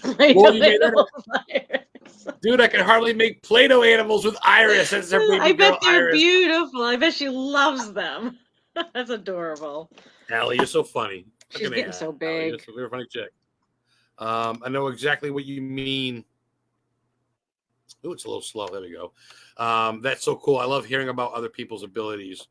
Dude, I can hardly make Play-Doh animals with Iris. That's her baby I bet they're Iris. Beautiful. I bet she loves them. That's adorable. Allie, you're so funny. She's getting so big. You're a funny chick. I know exactly what you mean. Oh, it's a little slow. There we go. That's so cool. I love hearing about other people's abilities.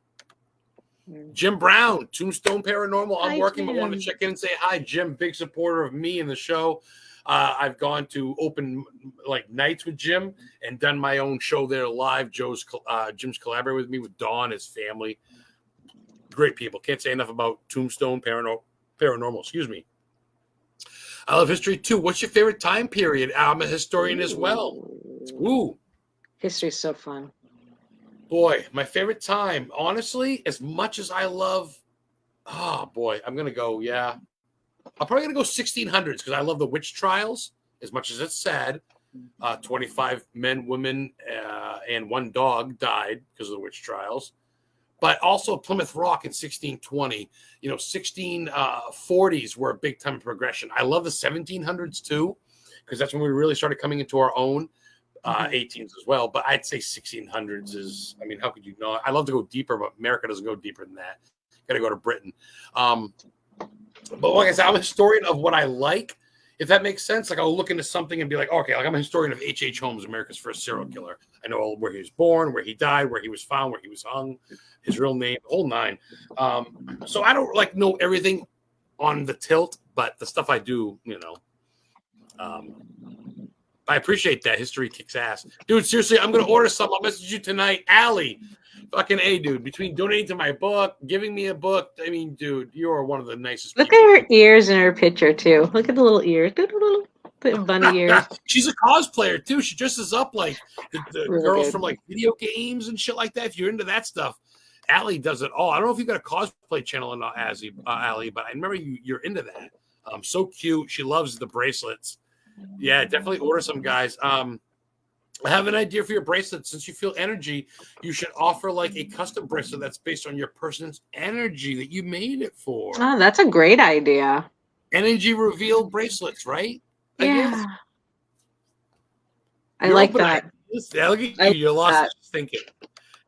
Jim Brown, Tombstone Paranormal. I'm working, but wanted to check in and say hi. Jim, big supporter of me and the show. I've gone to open like nights with Jim and done my own show there live. Jim's collaborated with me with Dawn, his family. Great people. Can't say enough about Tombstone Paranormal. Excuse me. I love history too. What's your favorite time period? I'm a historian as well. Ooh. History is so fun. Boy, my favorite time, honestly, as much as I love, I'm going to go, yeah. I'm probably going to go 1600s because I love the witch trials, as much as it's sad. 25 men, women, and one dog died because of the witch trials. But also Plymouth Rock in 1620, 1640s were a big time of progression. I love the 1700s too, because that's when we really started coming into our own. 18s as well, but I'd say 1600s is, I mean, how could you not? I love to go deeper, but America doesn't go deeper than that. Got to go to Britain. But like I said, I'm a historian of what I like, if that makes sense. Like I'll look into something and be like, okay, like I'm a historian of H.H. Holmes, America's first serial killer. I know where he was born, where he died, where he was found, where he was hung, his real name, the whole nine. So I don't like know everything on the tilt, but the stuff I do, I appreciate that. History kicks ass. Dude, seriously, I'm going to order some. I'll message you tonight. Allie, fucking A, dude. Between donating to my book, giving me a book, I mean, dude, you are one of the nicest Look people. at her ears in her picture, too. Look at the little ears. The bunny ears. She's a cosplayer, too. She dresses up like the Really girls good. from, like, video games and shit like that. If you're into that stuff, Allie does it all. I don't know if you've got a cosplay channel or not, Allie, but I remember you're into that. So cute. She loves the bracelets. Yeah, definitely order some, guys. I have an idea for your bracelet. Since you feel energy, you should offer like a custom bracelet that's based on your person's energy that you made it for. Oh, that's a great idea. Energy reveal bracelets, right? Yeah. I like that. Look at you. You're lost thinking.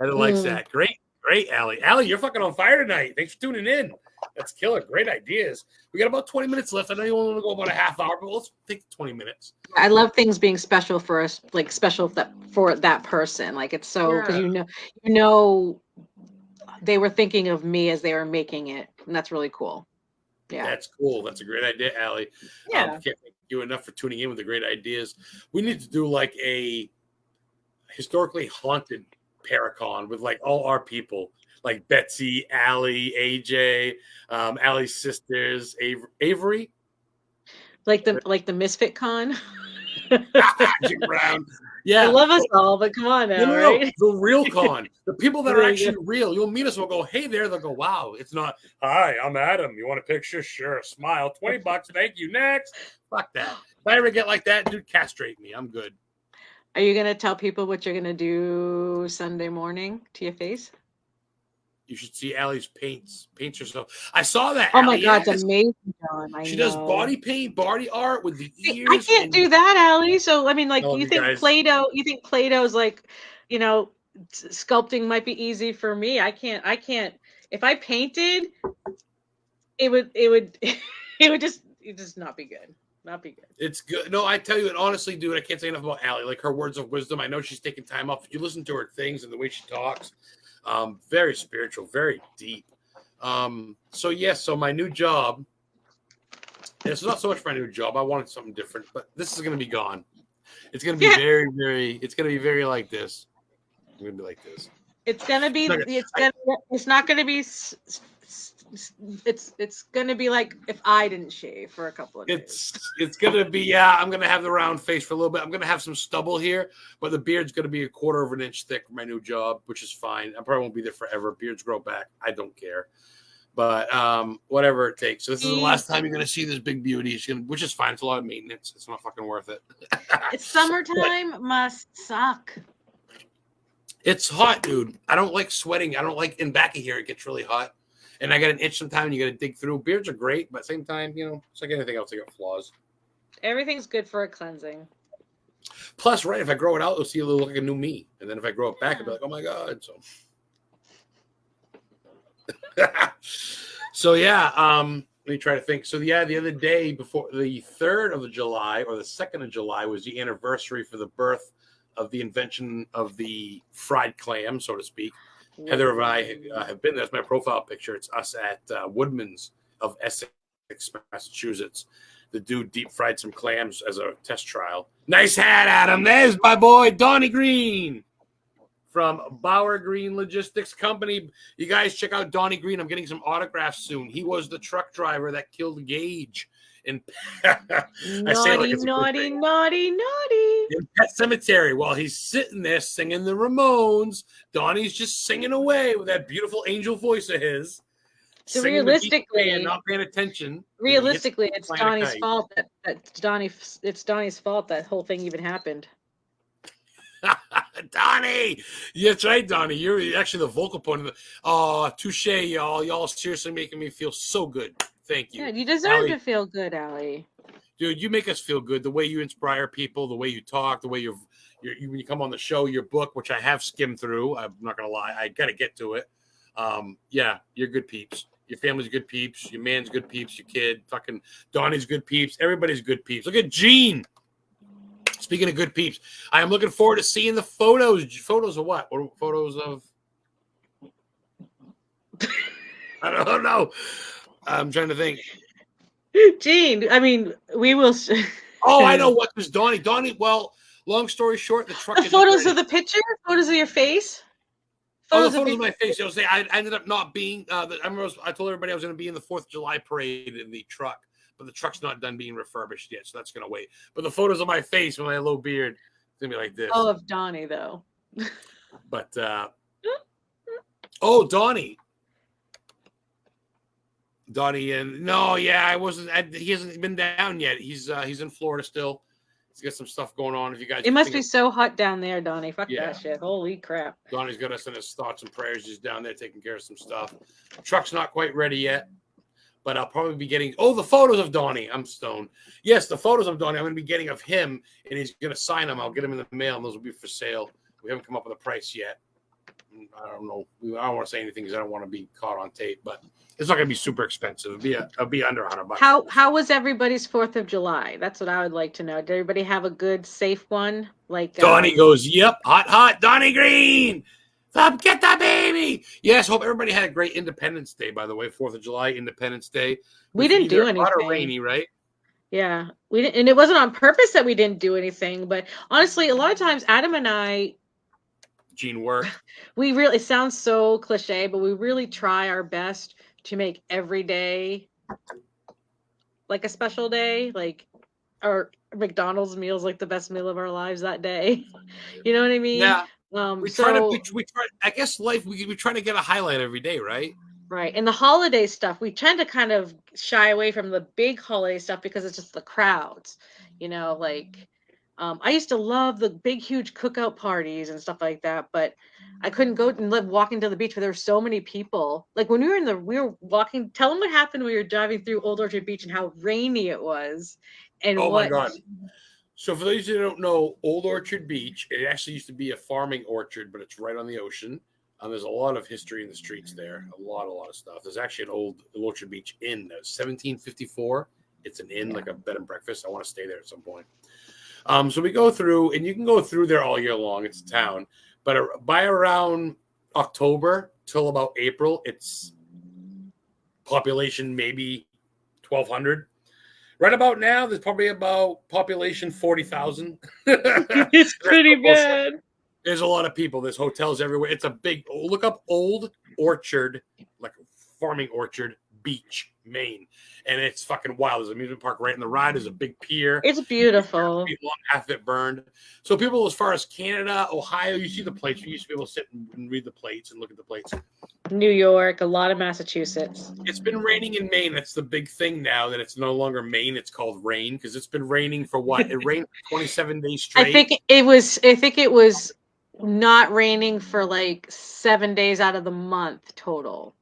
I like that. Great, Allie. Allie, you're fucking on fire tonight. Thanks for tuning in. That's killer. Great ideas. We got about 20 minutes left. I know you only want to go about a half hour, but let's take 20 minutes. I love things being special for us, like special for that person. Like it's so because they were thinking of me as they were making it, and that's really cool. Yeah, that's cool. That's a great idea, Allie. Yeah, can't thank you enough for tuning in with the great ideas. We need to do like a historically haunted Paracon with like all our people. Like Betsy, Allie, AJ, Allie's sisters, Avery, like the Misfit Con. Jim Brown. Yeah, I love us all, but come on now, right? The real con, the people that are actually real. You'll meet us. We'll go, hey there. They'll go, wow. It's not. Hi, I'm Adam. You want a picture? Sure. Smile. $20. Thank you. Next. Fuck that. If I ever get like that, dude, castrate me. I'm good. Are you gonna tell people what you're gonna do Sunday morning to your face? You should see Allie's paints herself. I saw that. Oh my God, it's amazing, John. She does body paint, body art with the ears. I can't do that, Allie. So I mean, like, you think Play-Doh? You think Play-Doh's like, sculpting might be easy for me? I can't. If I painted, it would just not be good. Not be good. It's good. No, I tell you, and honestly, dude, I can't say enough about Allie. Like her words of wisdom. I know she's taking time off. If you listen to her things and the way she talks. Very spiritual, very deep. So my new job, it's not so much my new job. I wanted something different, but this is going to be gone. It's going to be it's going to be very like this. It's going to be like this. It's going to be, it's not going to be, it's going to be like if I didn't shave for a couple of days. It's going to be, I'm going to have the round face for a little bit. I'm going to have some stubble here, but the beard's going to be a quarter of an inch thick for my new job, which is fine. I probably won't be there forever. Beards grow back. I don't care. But whatever it takes. So this is the last time you're going to see this big beauty, which is fine. It's a lot of maintenance. It's not fucking worth it. It's summertime must suck. It's hot, dude. I don't like sweating. I don't like in back of here. It gets really hot. And I got an itch sometimes, and you got to dig through. Beards are great, but at the same time, it's like anything else. They got flaws. Everything's good for a cleansing. Plus, right, if I grow it out, it'll see a little like a new me. And then if I grow it back, I'll be like, oh my God. So, let me try to think. So, the other day before the 3rd of July or the 2nd of July was the anniversary for the birth of the invention of the fried clam, so to speak. Heather and I have been there. That's my profile picture. It's us at Woodman's of Essex, Massachusetts. the dude deep fried some clams as a test trial. Nice hat, Adam. There's my boy, Donnie Green from Bauer Green Logistics Company. You guys check out Donnie Green. I'm getting some autographs soon. He was the truck driver that killed Gage in naughty. In Pet Cemetery. While he's sitting there singing the Ramones, Donnie's just singing away with that beautiful angel voice of his. So realistically, not paying attention. Realistically, it's Donnie's fault it's Donnie's fault that whole thing even happened. Donnie, that's right, Donnie. You're actually the vocal point of the. Oh, touche, y'all. Y'all seriously making me feel so good. Thank you. Yeah, you deserve to feel good, Allie. Dude, you make us feel good. The way you inspire people, the way you talk, the way you when you come on the show, your book, which I have skimmed through. I'm not gonna lie, I gotta get to it. Yeah, you're good peeps. Your family's good peeps. Your man's good peeps. Your kid, fucking Donnie's good peeps. Everybody's good peeps. Look at Gene. Speaking of good peeps, I am looking forward to seeing the photos. Photos of what? What photos of? I don't know. I'm trying to think. Gene, I mean, we will. Oh, I know what was Donnie. Donnie. Well, long story short, the truck. Photos of the picture. Photos of your face. Photos of my face. I was saying I ended up not being. I remember I told everybody I was going to be in the 4th of July parade in the truck, but the truck's not done being refurbished yet, so that's going to wait. But the photos of my face with my low beard, it's going to be like this. Oh, of Donnie though. But oh, Donnie, and no, yeah, I wasn't. He hasn't been down yet. He's in Florida still. He's got some stuff going on. If you guys, it must be so hot down there, Donnie. Fuck that shit. Holy crap. Donnie's got us in his thoughts and prayers. He's down there taking care of some stuff. The truck's not quite ready yet, but I'll probably be getting. Oh, the photos of Donnie. I'm stoned. Yes, the photos of Donnie. I'm going to be getting of him, and he's going to sign them. I'll get them in the mail, and those will be for sale. We haven't come up with a price yet. I don't know. I don't want to say anything because I don't want to be caught on tape, but it's not going to be super expensive. It'll be under $100. How was everybody's 4th of July? That's what I would like to know. Did everybody have a good, safe one? Like Donnie goes, yep, hot, Donnie Green. Get the baby. Yes, hope everybody had a great Independence Day, by the way. 4th of July, Independence Day. We didn't do anything. A lot of rainy, right? Yeah. We didn't, and it wasn't on purpose that we didn't do anything, but honestly, a lot of times Adam and I Gene work. We really, it sounds so cliche, but we really try our best to make every day like a special day, like our McDonald's meal is like the best meal of our lives that day. You know what I mean? Yeah. We try. I guess life. We try to get a highlight every day, right? Right. And the holiday stuff, we tend to kind of shy away from the big holiday stuff because it's just the crowds. You know, like I used to love the big, huge cookout parties and stuff like that, but I couldn't go and live walking to the beach where there were so many people. Like when we were walking, tell them what happened when we were driving through Old Orchard Beach and how rainy it was. And my God. So for those who don't know, Old Orchard Beach, it actually used to be a farming orchard, but it's right on the ocean. There's a lot of history in the streets there. A lot of stuff. There's actually an old Orchard Beach inn. 1754. It's an inn, like a bed and breakfast. I want to stay there at some point. So we go through, and you can go through there all year long. It's a town. But by around October till about April, it's population maybe 1,200. Right about now, there's probably about population 40,000. It's pretty bad. There's a lot of people. There's hotels everywhere. It's a big, look up Old Orchard, like farming orchard, beach, Maine. And it's fucking wild. There's an amusement park right in the ride. There's a big pier. It's beautiful. Half of it burned. So people as far as Canada, Ohio, you see the plates. You used to be able to sit and read the plates and look at the plates. New York, a lot of Massachusetts. It's been raining in Maine. That's the big thing now, that it's no longer Maine. It's called rain because it's been raining for what? It rained for 27 days straight. I think it was not raining for like 7 days out of the month total.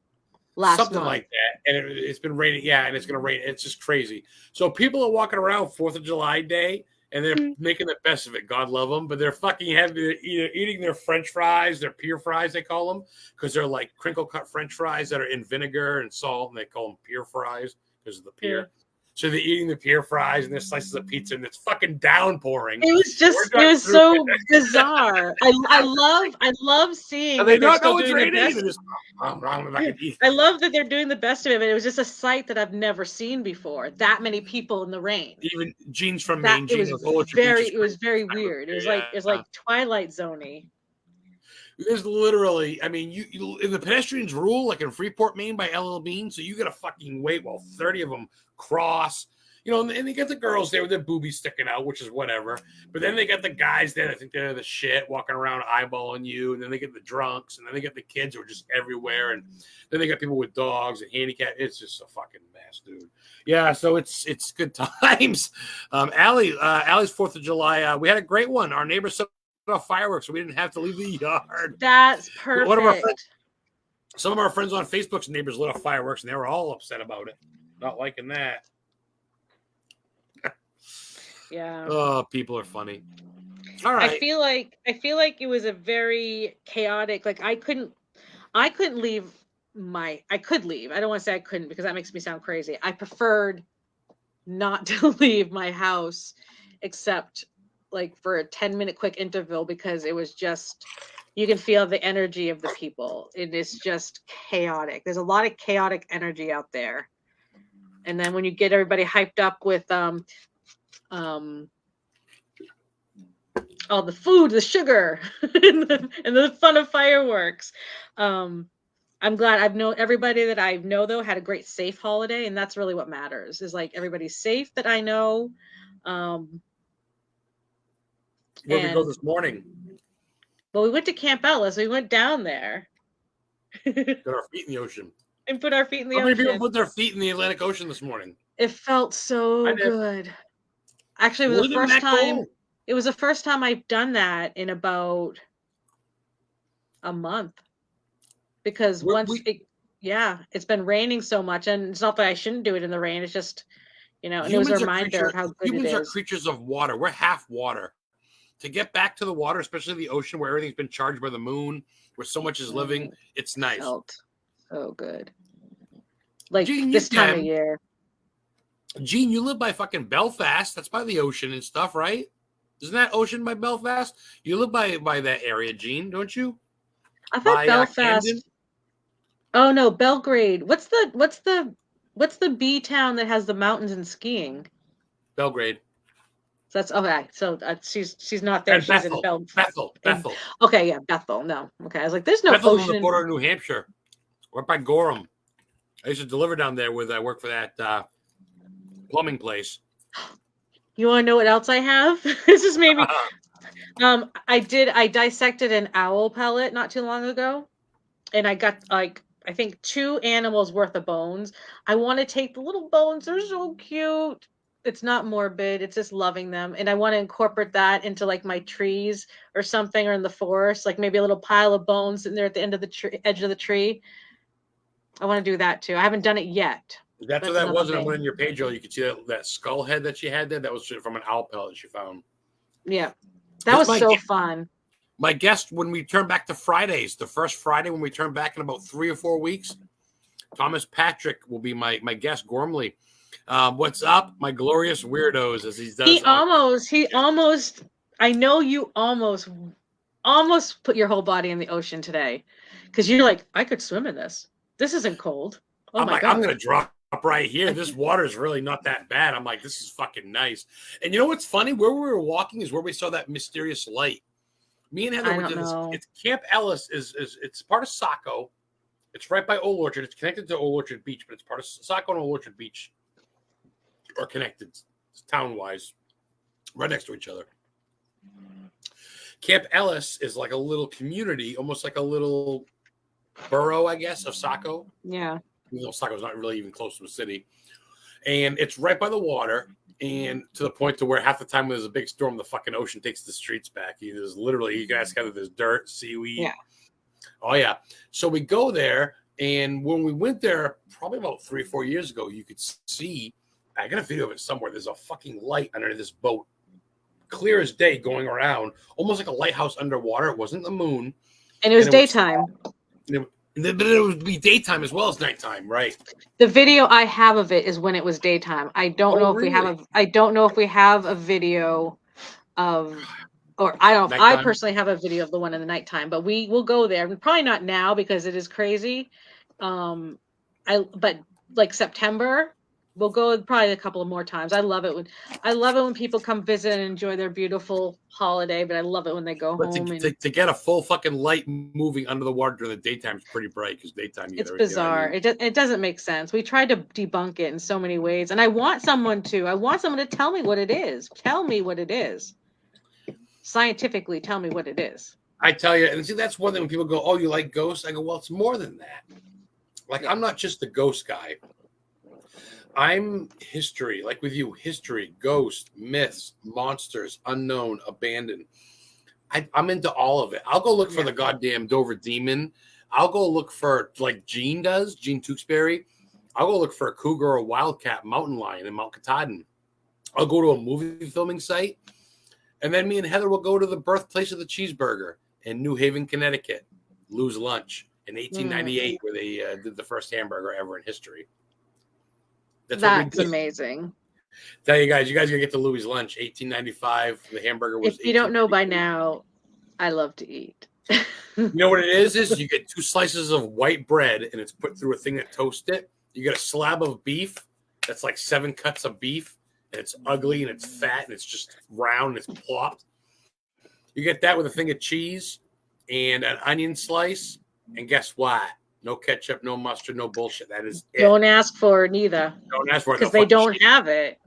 Something like that. And it's been raining. Yeah, and it's going to rain. It's just crazy. So people are walking around 4th of July Day, and they're making the best of it. God love them. But they're fucking eating their French fries, their pier fries, they call them, because they're like crinkle cut French fries that are in vinegar and salt, and they call them pier fries because of the pier. So they're eating the pier fries and their slices of pizza, and it's fucking downpouring. It was so bizarre. I love seeing. And they don't know it's raining. I love that they're doing the best of it. But it was just a sight that I've never seen before. That many people in the rain. Even Gene's from Maine. It was very weird. It was like Twilight Zone-y. There's literally, I mean, you in the pedestrians rule, like in Freeport, Maine, by LL Bean. So you got to fucking wait while 30 of them cross. You know, and they got the girls there with their boobies sticking out, which is whatever. But then they got the guys there that think they're the shit, walking around eyeballing you. And then they get the drunks, and then they get the kids who are just everywhere. And then they got people with dogs and handicapped. It's just a fucking mess, dude. Yeah, so it's good times. Allie's 4th of July. We had a great one. Our neighbors set off fireworks, so we didn't have to leave the yard. That's perfect. Some of our friends on Facebook's neighbors lit off fireworks, and they were all upset about it. Not liking that. Yeah. Oh, people are funny. All right. I feel like it was a very chaotic. Like I couldn't leave I could leave. I don't want to say I couldn't because that makes me sound crazy. I preferred not to leave my house except like for a 10-minute quick interval because it was just, you can feel the energy of the people. It is just chaotic. There's a lot of chaotic energy out there. And then when you get everybody hyped up with all the food, the sugar, and the fun of fireworks. I'm glad I've known everybody that I know though had a great safe holiday, and that's really what matters. Is like everybody's safe that I know. Where we go this morning? Well, we went to Camp Ellis. We went down there. Got our feet in the ocean. And put our feet in the ocean. How many people put their feet in the Atlantic Ocean this morning? It felt so good. Actually, it was the first time. Cold. It was the first time I've done that in about a month. Because it's been raining so much, and it's not that I shouldn't do it in the rain. It's just, and it was a reminder of how good it is. Humans are creatures of water. We're half water. To get back to the water, especially the ocean where everything's been charged by the moon, where so much is living, it's nice. Felt so good. Like Gene, this time of year. Gene, you live by fucking Belfast. That's by the ocean and stuff, right? Isn't that ocean by Belfast? You live by that area, Gene, don't you? I thought Belfast. Oh no, Belgrade. What's the B town that has the mountains and skiing? Belgrade. So that's okay. So she's not there. And she's in Bethel. Okay, yeah, Bethel. No, okay. I was like, there's no Bethel's ocean on the border of New Hampshire. We're up by Gorham. I used to deliver down there I work for that plumbing place. You want to know what else I have? This is maybe. I dissected an owl pellet not too long ago, and I got I think 2 animals worth of bones. I want to take the little bones. They're so cute. It's not morbid. It's just loving them. And I want to incorporate that into like my trees or something, or in the forest, like maybe a little pile of bones sitting there at the end of the edge of the tree. I want to do that too. I haven't done it yet. That's what that was. And I went on your page, you could see that skull head that she had there. That was from an owl pellet she found. Yeah. That was so fun. My guest, when we turn back to Fridays, the first Friday when we turn back in about 3 or 4 weeks, Thomas Patrick will be my guest, Gormley. What's up, my glorious weirdos, as he does. He almost, I know you almost put your whole body in the ocean today. Because you're like, I could swim in this. This isn't cold. Oh my God. I'm going to drop right here. This water is really not that bad. I'm like, this is fucking nice. And you know what's funny? Where we were walking is where we saw that mysterious light. Me and Heather went to this. It's Camp Ellis it's part of Saco. It's right by Old Orchard. It's connected to Old Orchard Beach, but it's part of Saco and Old Orchard Beach are connected town-wise, right next to each other. Camp Ellis is like a little community, almost like a little borough, I guess, of Saco. Yeah. Saco's not really even close to a city. And it's right by the water, and to the point to where half the time when there's a big storm, the fucking ocean takes the streets back. There's literally, you guys gather, there's dirt, seaweed. Yeah. Oh, yeah. So we go there, and when we went there, probably about 3 or 4 years ago, you could see, I got a video of it somewhere, there's a fucking light under this boat, clear as day, going around, almost like a lighthouse underwater. It wasn't the moon. And it was daytime. But it would be daytime as well as nighttime, right? The video I have of it is when it was daytime. I don't Oh, know if we have really? I don't know if we have a video of, or I don't, I Nighttime? personally have a video of the one in the nighttime, but we will go there. Probably not now because it is crazy. But like September, we'll go probably a couple of more times. I love it when people come visit and enjoy their beautiful holiday, but I love it when they go But home and to get a full fucking light moving under the water during the daytime is pretty bright because daytime you get it's everything. You know what I bizarre. mean? It doesn't make sense. We tried to debunk it in so many ways, and I want someone to tell me what it is. Tell me what it is. Scientifically, tell me what it is. I tell you, and see, that's one thing when people go, "Oh, you like ghosts?" I go, "Well, it's more than that. Like, Yeah. I'm not just the ghost guy. I'm history, like with you, history, ghosts, myths, monsters, unknown, abandoned. I'm into all of it. I'll go look for Yeah. the goddamn Dover Demon. I'll go look for, like Gene does, Gene Tewksbury. I'll go look for a cougar or a wildcat mountain lion in Mount Katahdin. I'll go to a movie filming site. And then me and Heather will go to the birthplace of the cheeseburger in New Haven, Connecticut, Lou's Lunch in 1898, where they did the first hamburger ever in history. That's what we did. amazing. Tell you guys gotta get to Louis Lunch, 1895. The hamburger was. If you don't know by now, I love to eat. You know what it is? Is you get 2 slices of white bread and it's put through a thing that toasts it. You get a slab of beef that's like 7 cuts of beef, and it's ugly and it's fat and it's just round and it's plopped. You get that with a thing of cheese and an onion slice, and guess what? No ketchup, no mustard, no bullshit. That is it. Don't ask for it neither. Don't ask for it. Because they don't have it.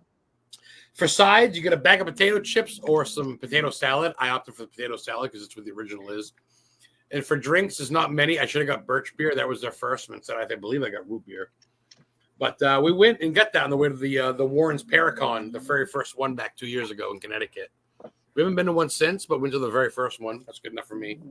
For sides, you get a bag of potato chips or some potato salad. I opted for the potato salad because it's what the original is. And for drinks, there's not many. I should have got birch beer. That was their first one. Instead, I believe I got root beer. But we went and got that on the way to the Warren's Paracon, the very first one back 2 years ago in Connecticut. We haven't been to one since, but went to the very first one. That's good enough for me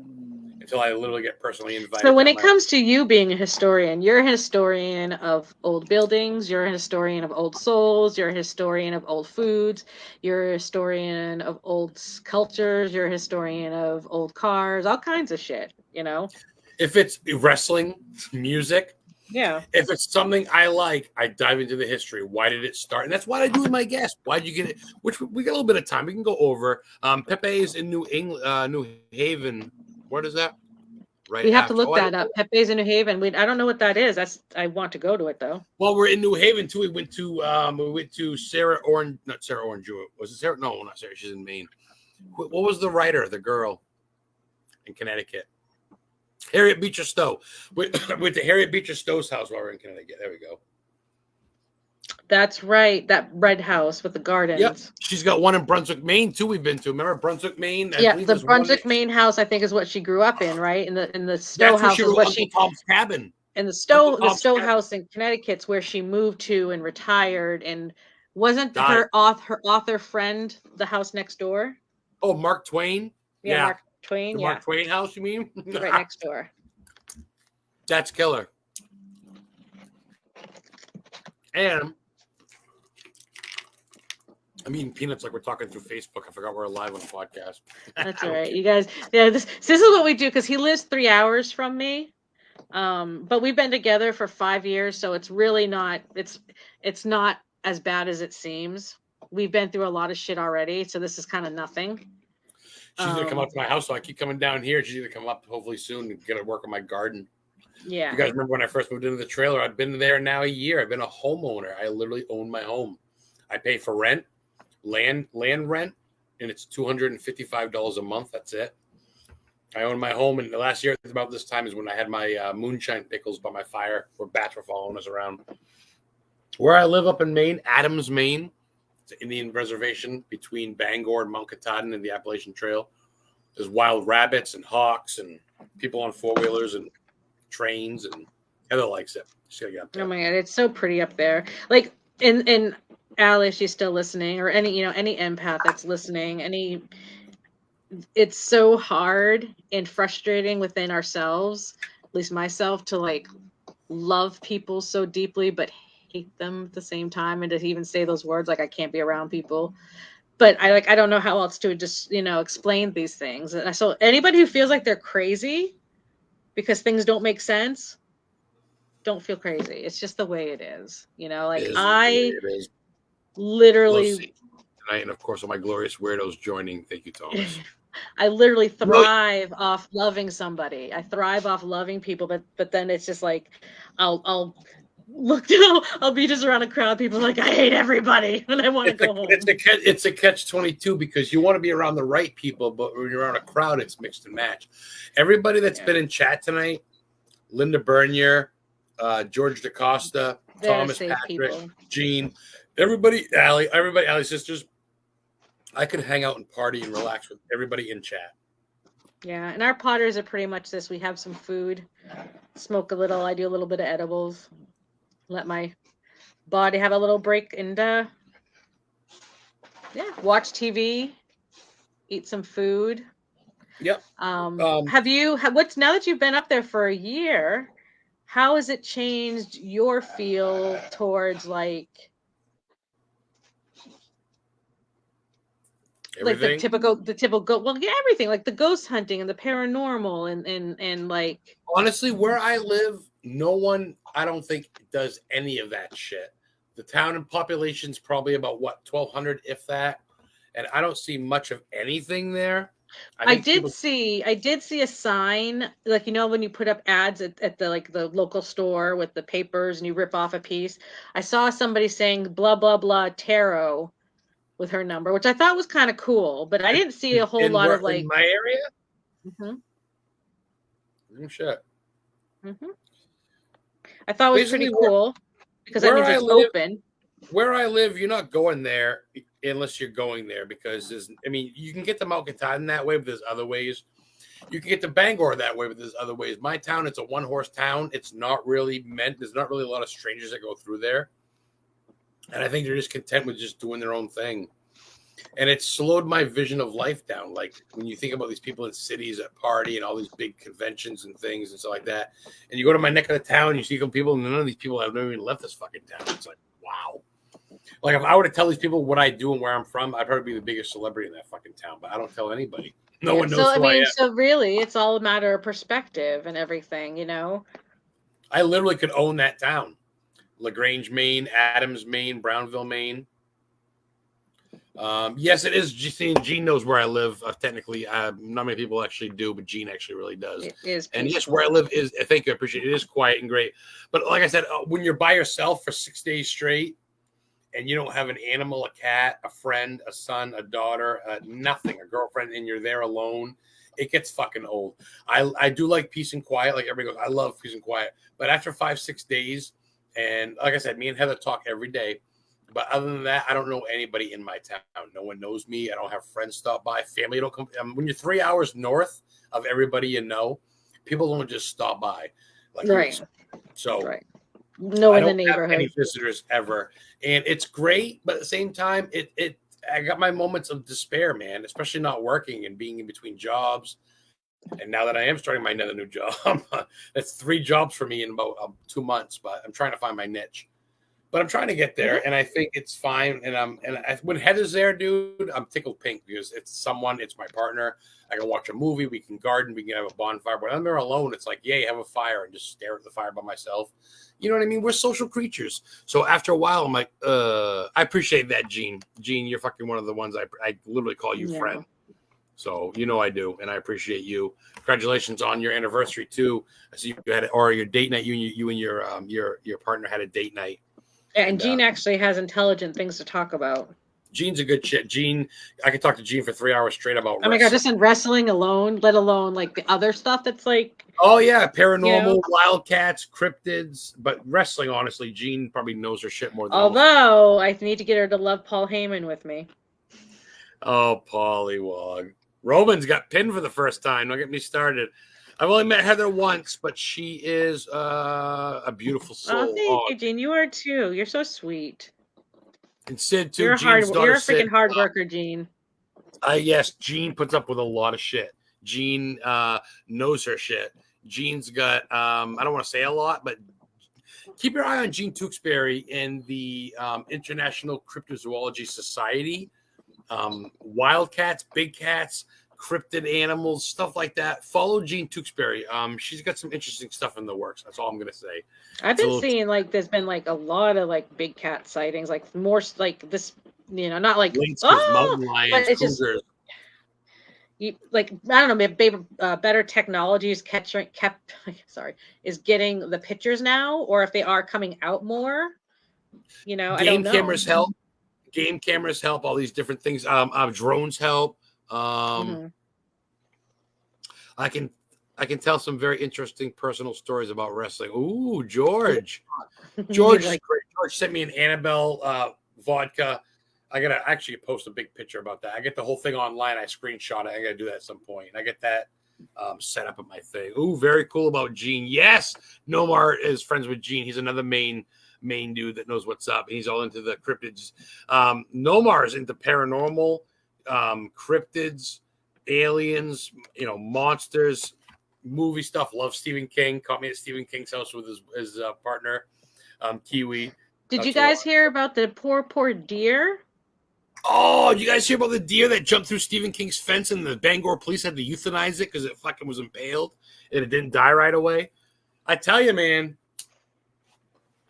until I literally get personally invited. So when it comes to you being a historian, you're a historian of old buildings, you're a historian of old souls, you're a historian of old foods, you're a historian of old cultures, you're a historian of old cars, all kinds of shit, you know? If it's wrestling, music, yeah. If it's something I like, I dive into the history. Why did it start? And that's what I do with my guests. Why did you get it? Which we got a little bit of time. We can go over. Pepe is in New Haven. What is that? Right. We have to look that up. Pepe's in New Haven. I don't know what that is. I want to go to it though. Well, we're in New Haven too. We went to Sarah Orange. Not Sarah Orange. Was it Sarah? No, not Sarah. She's in Maine. What was the writer? The girl in Connecticut. Harriet Beecher Stowe. Went to Harriet Beecher Stowe's house while we're in Connecticut. There we go. That's right. That red house with the gardens. Yep. She's got one in Brunswick, Maine, too. We've been to. Remember Brunswick, Maine? Yeah, the Brunswick, Maine house, I think, is what she grew up in, right? In the Stowe house is what she Tom's cabin. And the Stowe house in Connecticut's where she moved to and retired. And wasn't her author friend the house next door? Oh, Mark Twain. Yeah. Mark Twain, Mark Twain house, you mean? Right next door. That's killer. And I'm eating peanuts like we're talking through Facebook. I forgot we're live on the podcast. That's all right. You guys, yeah, this is what we do because he lives 3 hours from me. But we've been together for 5 years, so it's really not it's not as bad as it seems. We've been through a lot of shit already, so this is kind of nothing. She's gonna come up to my house, so I keep coming down here. She's gonna come up hopefully soon and get to work on my garden. Yeah. You guys remember when I first moved into the trailer? I've been there now a year. I've been a homeowner. I literally own my home. I pay for rent, land rent, and it's $255 a month. That's it. I own my home, and the last year about this time is when I had my moonshine pickles by my fire, where bats were following us around. Where I live up in Maine, Adams, Maine. It's an Indian reservation between Bangor and Mount Katahdin and the Appalachian Trail. There's wild rabbits and hawks and people on 4-wheelers and trains, and Heather likes it. Oh my God, it's so pretty up there. Like, and Allie, she's still listening, or any empath that's listening, it's so hard and frustrating within ourselves, at least myself, to like love people so deeply, but hate them at the same time, and to even say those words like I can't be around people. But I don't know how else to just explain these things. And so anybody who feels like they're crazy, because things don't make sense, don't feel crazy. It's just the way it is. You know, like I It is. literally Tonight, and of course, all my glorious weirdos joining. Thank you, Thomas. I literally No, thrive off loving somebody. I thrive off loving people, but then it's just like I'll look down, I'll be just around a crowd of people like I hate everybody and I want to go home. It's a catch-22 because you want to be around the right people, but when you're around a crowd, it's mixed and match. Everybody that's been in chat tonight, Linda Bernier, George DaCosta, Thomas Patrick, people. Gene, everybody, Allie sisters. I could hang out and party and relax with everybody in chat. Yeah, and our Potters are pretty much this. We have some food, smoke a little. I do a little bit of edibles, let my body have a little break, and watch TV, eat some food. Yep. Have you? What's now that you've been up there for a year? How has it changed your feel towards like everything? Like the typical well, yeah, everything, like the ghost hunting and the paranormal and like honestly, where I live, no one I don't think does any of that shit. The town and population's probably about what 1,200, if that, and I don't see much of anything there. I did see a sign, like, you know, when you put up ads at the like the local store with the papers and you rip off a piece. I saw somebody saying blah blah blah tarot with her number, which I thought was kind of cool, but I didn't see a whole lot of like in my area. Shit. I thought it was pretty cool because that means it's open. Where I live, you're not going there unless you're going there because you can get to Mount Katahdin that way, but there's other ways. You can get to Bangor that way, but there's other ways. My town, it's a one-horse town. It's not really there's not really a lot of strangers that go through there. And I think they're just content with just doing their own thing. And it slowed my vision of life down. Like when you think about these people in cities that party and all these big conventions and things and stuff like that, and you go to my neck of the town and you see people, and none of these people have never even left this fucking town. It's like, wow. Like if I were to tell these people what I do and where I'm from, I'd probably be the biggest celebrity in that fucking town. But I don't tell anybody. No one knows who I am. So really, it's all a matter of perspective and everything, you know. I literally could own that town. LaGrange, Maine, Adams, Maine, Brownville, Maine. Yes, it is. Gene knows where I live. Technically, not many people actually do, but Gene actually really does. It is. And yes, where I live is. Thank you, I appreciate it. It is quiet and great. But like I said, when you're by yourself for 6 days straight, and you don't have an animal, a cat, a friend, a son, a daughter, nothing, a girlfriend, and you're there alone, it gets fucking old. I do like peace and quiet. Like everybody goes, I love peace and quiet. But after 5-6 days, and like I said, me and Heather talk every day. But other than that, I don't know anybody in my town. No one knows me. I don't have friends stop by. Family don't come. When you're 3 hours north of everybody you know, people don't just stop by. Like right. So right. No in the neighborhood. Have any visitors ever, and it's great. But at the same time, I got my moments of despair, man. Especially not working and being in between jobs. And now that I am starting my another new job, that's 3 jobs for me in about 2 months. But I'm trying to find my niche. But I'm trying to get there, and I think it's fine. And when Heather's there, dude, I'm tickled pink because it's my partner. I can watch a movie, we can garden, we can have a bonfire. But when I'm there alone, it's like, yay, have a fire and just stare at the fire by myself. You know what I mean? We're social creatures. So after a while, I'm like, I appreciate that, Gene. Gene, you're fucking one of the ones I literally call you friend. So you know I do, and I appreciate you. Congratulations on your anniversary too. I see you had your date night. You and your partner had a date night. And Gene actually has intelligent things to talk about. Gene's a good shit. Gene, I could talk to Gene for 3 hours straight about wrestling. Oh my God, just in wrestling alone, let alone like the other stuff that's like. Oh yeah, paranormal, wildcats, cryptids. But wrestling, honestly, Gene probably knows her shit more than Although I need to get her to love Paul Heyman with me. Oh, Pollywog. Roman's got pinned for the first time. Don't get me started. I've only met Heather once, but she is a beautiful soul. Oh, thank you, Gene. You are too. You're so sweet. And Sid too. You're a freaking hard worker, Gene. Yes, Gene puts up with a lot of shit. Gene knows her shit. Gene's got I don't want to say a lot, but keep your eye on Gene Tewksbury in the International Cryptozoology Society. Wildcats, big cats, cryptid animals, stuff like that. Follow Jean Tewksbury. She's got some interesting stuff in the works. That's all I'm gonna say. I've been seeing like there's been like a lot of like big cat sightings, like more like this, not like mountain lions, but it's cougars. just like I don't know, better technology is is getting the pictures now, or if they are coming out more. I don't know. Cameras help. Game cameras help. All these different things. Drones help. I can tell some very interesting personal stories about wrestling. Ooh, George. George is great. George sent me an Annabelle vodka. I gotta actually post a big picture about that. I get the whole thing online. I screenshot it. I gotta do that at some point. I get that set up at my thing. Ooh, very cool about Gene. Yes, Nomar is friends with Gene. He's another main dude that knows what's up. He's all into the cryptids. Nomar is into paranormal, cryptids, aliens, monsters, movie stuff. Loves Stephen King. Caught me at Stephen King's house with his partner, Kiwi. Did you guys hear about the poor deer? Oh, did you guys hear about the deer that jumped through Stephen King's fence and the Bangor police had to euthanize it because it fucking was impaled and it didn't die right away? I tell you, man,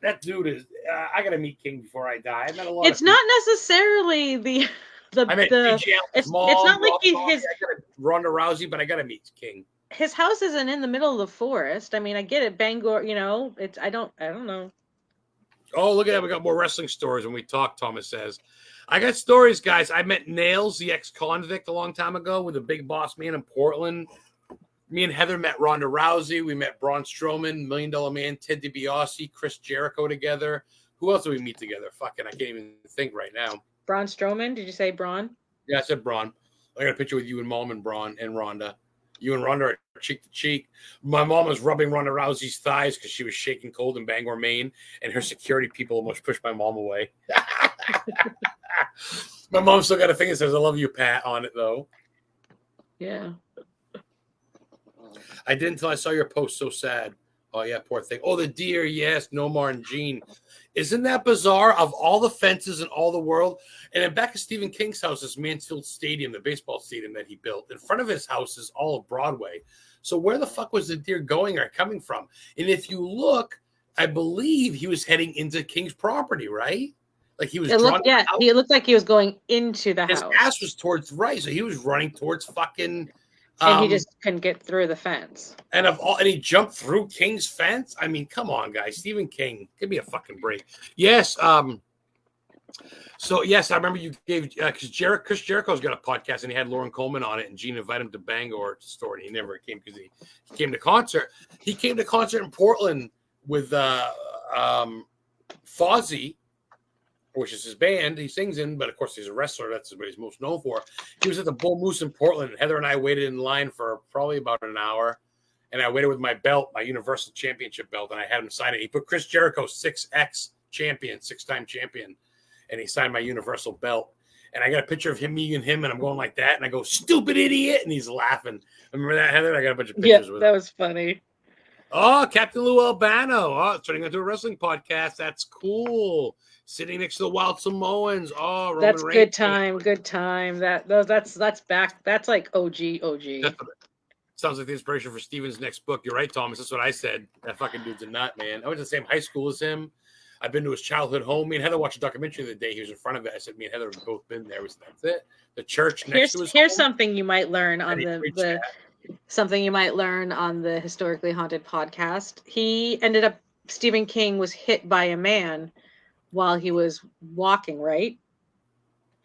that dude is. I gotta meet King before I die. I met a lot. It's not necessarily the. I met it's not like his. I gotta Ronda Rousey, but I gotta meet King. His house isn't in the middle of the forest. I mean, I get it, Bangor. It's. I don't know. Oh, look at that. We got more wrestling stories when we talk, Thomas says. I got stories, guys. I met Nails, the ex-convict, a long time ago with a big boss man in Portland. Me and Heather met Ronda Rousey. We met Braun Strowman, $1 Million Man, Ted DiBiase, Chris Jericho together. Who else did we meet together? Fucking, I can't even think right now. Braun Strowman? Did you say Braun? Yeah, I said Braun. I got a picture with you and Mom and Braun and Ronda. You and Ronda are cheek to cheek. My mom was rubbing Ronda Rousey's thighs because she was shaking cold in Bangor, Maine, and her security people almost pushed my mom away. My mom still got a thing that says, "I love you, Pat," on it, though. Yeah. I didn't until I saw your post. So sad. Oh, yeah, poor thing. Oh, the deer. Yes, Nomar and Gene. Isn't that bizarre? Of all the fences in all the world, and then back at Stephen King's house is Mansfield Stadium, the baseball stadium that he built. In front of his house is all of Broadway. So where the fuck was the deer going or coming from? And if you look, I believe he was heading into King's property, right? Like he was. He looked like he was going into the house. His ass was towards the right, so he was running towards fucking. And he just couldn't get through the fence. And he jumped through King's fence. I mean, come on, guys. Stephen King, give me a fucking break. Yes. So yes, I remember you gave because Chris Jericho's got a podcast and he had Lauren Coleman on it, and Gene invited him to Bangor to store, and he never came because he came to concert. He came to concert in Portland with Fozzy, which is his band he sings in, but of course he's a wrestler. That's what he's most known for. He was at the Bull Moose in Portland, and Heather and I waited in line for probably about an hour, and I waited with my belt, my Universal Championship belt, and I had him sign it. He put Chris Jericho 6X champion, 6-time champion, and he signed my Universal belt. And I got a picture of me and him, and I'm going like that, and I go, "Stupid idiot," and he's laughing. Remember that, Heather? I got a bunch of pictures with him. That was funny. Oh, Captain Lou Albano. Oh, turning into a wrestling podcast. That's cool. Sitting next to the Wild Samoans. Oh, Roman that's Reigns. Good time. That's back. That's like OG. Sounds like the inspiration for Steven's next book. You're right, Thomas. That's what I said. That fucking dude's a nut, man. I went to the same high school as him. I've been to his childhood home. Me and Heather watched a documentary the day he was in front of it. I said, me and Heather have both been there. That's it. The church next to his Here's home. something you might learn on something you might learn on the Historically Haunted podcast. Stephen King was hit by a man while he was walking, right?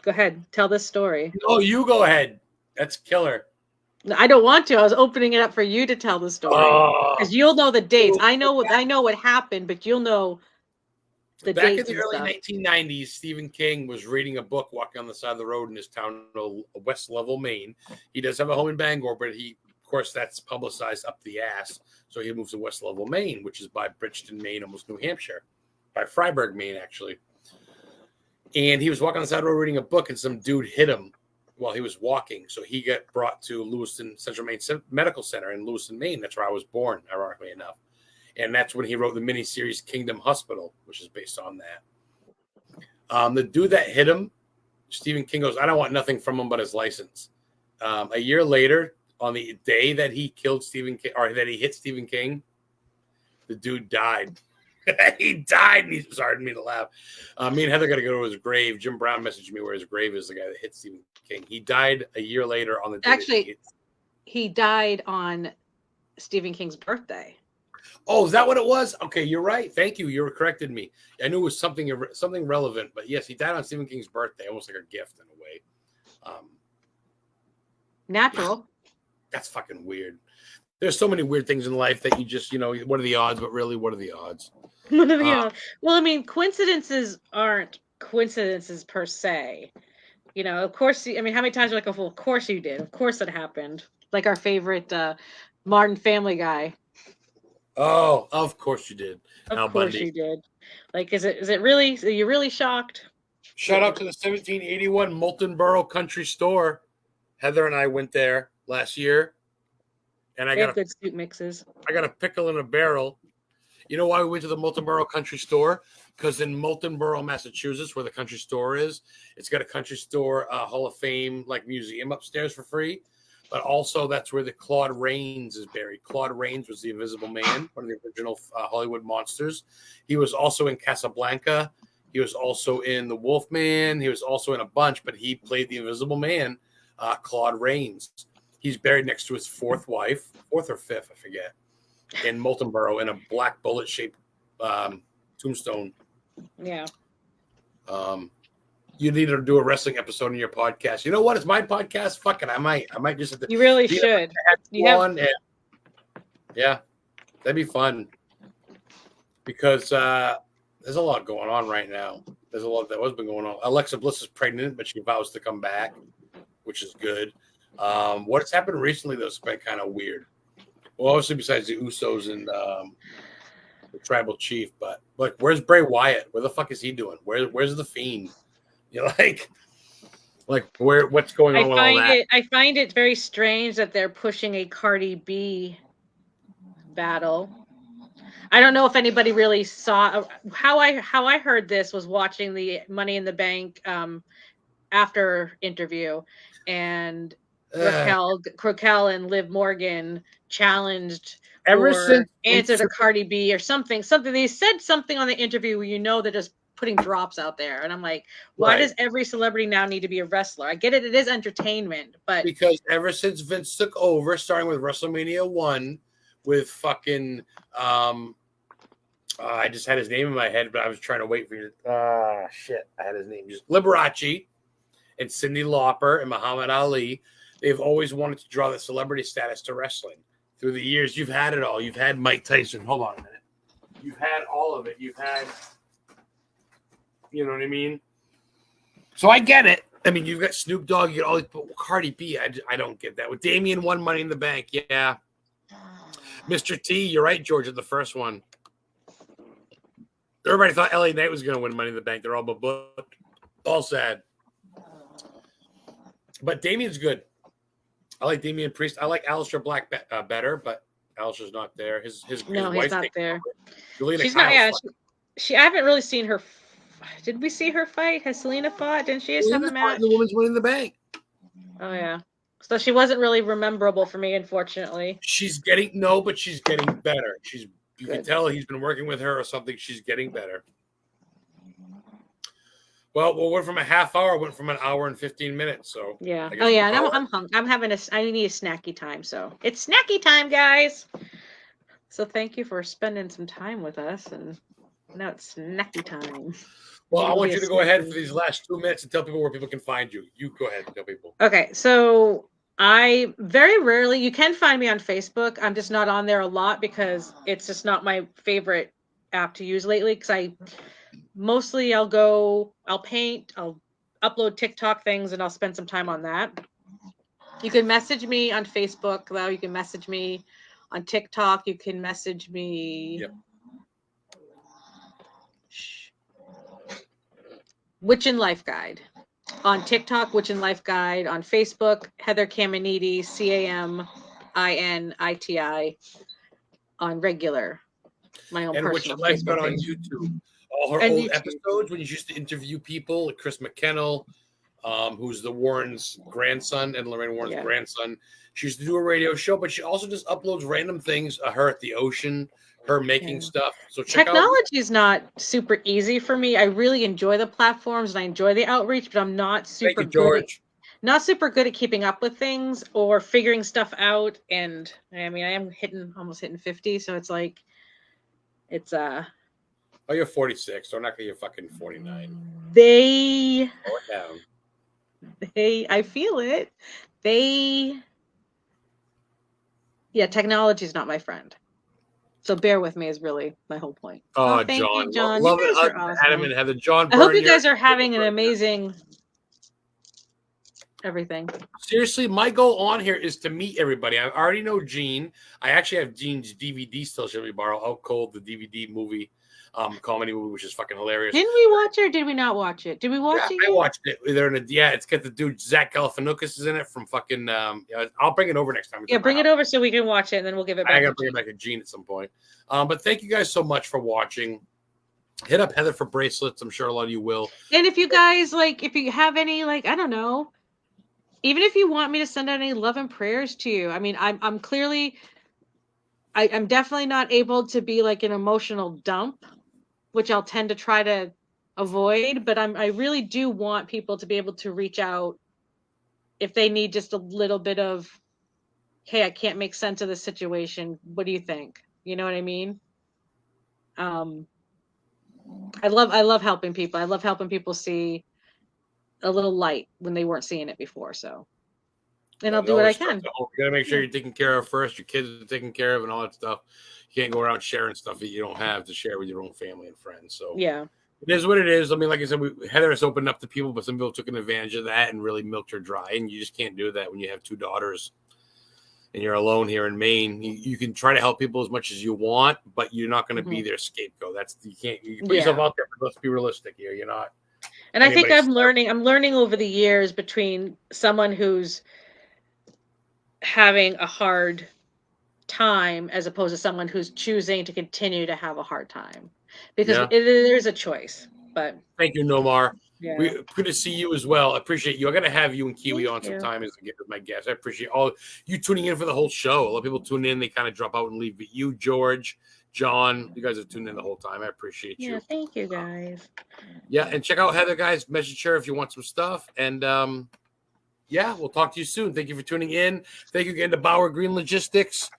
Go ahead. Tell this story. No, you go ahead. That's killer. I don't want to. I was opening it up for you to tell the story. Because you'll know the dates. I know what happened, but you'll know the dates. Back in the early 1990s, Stephen King was reading a book walking on the side of the road in his town of West Level, Maine. He does have a home in Bangor, but of course, that's publicized up the ass. So he moves to West Level, Maine, which is by Bridgeton, Maine, almost New Hampshire. By Freiburg, Maine, actually. And he was walking on the side of the road reading a book, and some dude hit him while he was walking. So he got brought to Lewiston Central Maine Medical Center in Lewiston, Maine. That's where I was born, ironically enough. And that's when he wrote the miniseries Kingdom Hospital, which is based on that. The dude that hit him, Stephen King goes, "I don't want nothing from him but his license." A year later, on the day that he killed Stephen King, or that he hit Stephen King, the dude died. He died. And he's sorry, I didn't mean to laugh. Me and Heather got to go to his grave. Jim Brown messaged me where his grave is. The guy that hit Stephen King. He died a year later on the day. Actually, he died on Stephen King's birthday. Oh, is that what it was? Okay, you're right. Thank you. You corrected me. I knew it was something relevant, but yes, he died on Stephen King's birthday, almost like a gift in a way. Natural. That's fucking weird. There's so many weird things in life that you just, what are the odds? But really, what are the odds? Well, I mean, coincidences aren't coincidences per se. Of course. I mean, how many times are like, oh, well, of course you did. Of course it happened. Like our favorite Martin Family Guy. Oh, of course you did. Of course you did. Like, is it really? Are you really shocked? Shout out to the 1781 Molten Borough Country Store. Heather and I went there last year, and I got good soup mixes. I got a pickle in a barrel. You know why we went to the Molten Borough Country Store? Because in Molten Borough, Massachusetts, where the country store is, it's got a country store Hall of Fame museum upstairs for free. But also that's where the Claude Rains is buried. Claude Rains was the Invisible Man, one of the original Hollywood monsters. He was also in Casablanca. He was also in The Wolfman. He was also in a bunch, but he played the Invisible Man, Claude Rains. He's buried next to his fourth wife, fourth or fifth, I forget, in Molten Borough in a black bullet-shaped tombstone. Yeah. You need to do a wrestling episode in your podcast. You know what? It's my podcast. Fuck it. I might just have to. You really should. Yeah, that'd be fun. Because there's a lot going on right now. There's a lot that has been going on. Alexa Bliss is pregnant, but she vows to come back, which is good. What's happened recently, though, has been kind of weird. Well, obviously, besides the Usos and the Tribal Chief, but where's Bray Wyatt? Where the fuck is he doing? Where's the Fiend? What's going on with all that? I find it very strange that they're pushing a Cardi B battle. I don't know if anybody really saw how I heard this was watching the Money in the Bank after interview, and Raquel and Liv Morgan challenged answer to Cardi B or something. They said something on the interview where they're just putting drops out there, and I'm like, why does every celebrity now need to be a wrestler? I get it is entertainment, but because ever since Vince took over, starting with WrestleMania 1 with fucking I just had his name in my head, but I was trying to wait for you. Shit, I had his name. Just Liberace and Cyndi Lauper and Muhammad Ali. They've always wanted to draw the celebrity status to wrestling. Through the years, you've had it all. You've had Mike Tyson. Hold on a minute. You've had all of it. You've had, you know what I mean? So I get it. I mean, you've got Snoop Dogg. You get all these, but Cardi B, I don't get that. With Damian won Money in the Bank, yeah. Mr. T, you're right, Georgia, the first one. Everybody thought LA Knight was going to win Money in the Bank. They're all booked. All sad. But Damian's good. I like Damian Priest. I like Aleister Black better, but Aleister's not there. His he's not there. She's not. Yeah, I haven't really seen her. Did we see her fight? Has Selena fought? Didn't she just have a match? The woman's Winning the Bank. Oh yeah. So she wasn't really memorable for me, unfortunately. She's getting better. You can tell he's been working with her or something. She's getting better. Well, we went from a half hour, went from an hour and 15 minutes. So yeah. Oh yeah, and I'm hungry. I need a snacky time. So it's snacky time, guys. So thank you for spending some time with us, and now it's snacky time. Well, I want you to go ahead for these last 2 minutes and tell people where people can find you. You go ahead and tell people. Okay, so I very rarely, you can find me on Facebook. I'm just not on there a lot because it's just not my favorite app to use lately. Because I'll paint, I'll upload TikTok things, and I'll spend some time on that. You can message me on Facebook, though. You can message me on TikTok. You can message me. Yep. Witch and Life Guide. On TikTok, Witch and Life Guide. On Facebook, Heather Caminiti, CAMINITI. On regular, my own personal Witch and Life Guide on YouTube. All her old episodes when you used to interview people, like Chris McKennell, who's the Warrens' grandson and Lorraine Warren's Yeah. grandson. She used to do a radio show, but she also just uploads random things. Her at the ocean, her making Yeah. stuff. So check out. Technology is not super easy for me. I really enjoy the platforms and I enjoy the outreach, but I'm not Thank super you, good at George. not super good at keeping up with things or figuring stuff out. And I mean, I am almost hitting 50, so it's like it's Oh, you're 46, so I'm not gonna get fucking 49. they Slow it down. I feel it. Technology is not my friend. So bear with me is really my whole point. Oh, Thank John, you, John. love You it. guys are awesome. Adam and Heather. John, I hope Byrne, you guys you're- are having an amazing everything. Seriously, my goal on here is to meet everybody. I already know Gene. I actually have Gene's DVD still. Should we borrow Out Cold, the DVD movie, comedy movie, which is fucking hilarious. Didn't we watch it or did we not watch it? Did we watch it? I watched it. It's got the dude Zach Galifianakis is in it from fucking. I'll bring it over next time. Yeah, bring it over so we can watch it and then we'll give it back. I gotta bring it back to Gene at some point. But thank you guys so much for watching. Hit up Heather for bracelets. I'm sure a lot of you will. And if you guys if you have any I don't know, even if you want me to send out any love and prayers to you, I mean, I'm clearly, I'm definitely not able to be an emotional dump, which I'll tend to try to avoid. But I really do want people to be able to reach out if they need just a little bit of, hey, I can't make sense of the situation. What do you think? You know what I mean? I love helping people. I love helping people see a little light when they weren't seeing it before. So, and I'll do what I can. You gotta make sure you're taken care of first. Your kids are taken care of and all that stuff. You can't go around sharing stuff that you don't have to share with your own family and friends. So yeah, it is what it is. I mean, like I said, Heather has opened up to people, but some people took advantage of that and really milked her dry. And you just can't do that when you have two daughters and you're alone here in Maine. You can try to help people as much as you want, but you're not going to be their scapegoat. You can put yourself out there, but let's be realistic here. You're not. And I think I'm learning over the years between someone who's having a hard time as opposed to someone who's choosing to continue to have a hard time, because there's a choice. But thank you, Nomar. Yeah. Good to see you as well. I appreciate you. I'm going to have you and Kiwi on sometime as my guest. I appreciate all you tuning in for the whole show. A lot of people tune in, they kind of drop out and leave. But you, George, John, you guys have tuned in the whole time. I appreciate you. Yeah, thank you guys. And check out Heather, guys. Message her if you want some stuff. And we'll talk to you soon. Thank you for tuning in. Thank you again to Bauer Green Logistics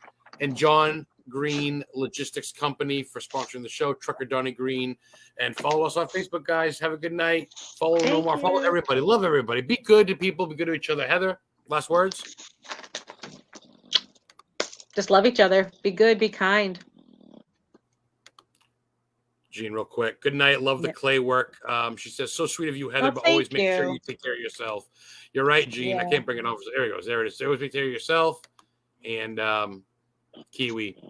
and John Green Logistics Company for sponsoring the show. Trucker Donnie Green. And follow us on Facebook, guys. Have a good night. Follow Nomar. Follow everybody. Love everybody. Be good to people. Be good to each other. Heather, last words? Just love each other. Be good. Be kind. Gene, real quick. Good night. Love the clay work. She says, so sweet of you, Heather, but always make sure you take care of yourself. You're right, Gene. I can't bring it over. There it goes. There it is. Always take care of yourself. And Kiwi,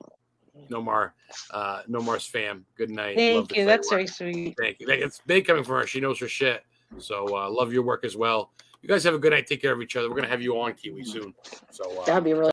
Nomar's fam. Good night. Thank you. That's very sweet. Thank you. It's big coming from her. She knows her shit. So love your work as well. You guys have a good night. Take care of each other. We're going to have you on, Kiwi, soon. So that'd be really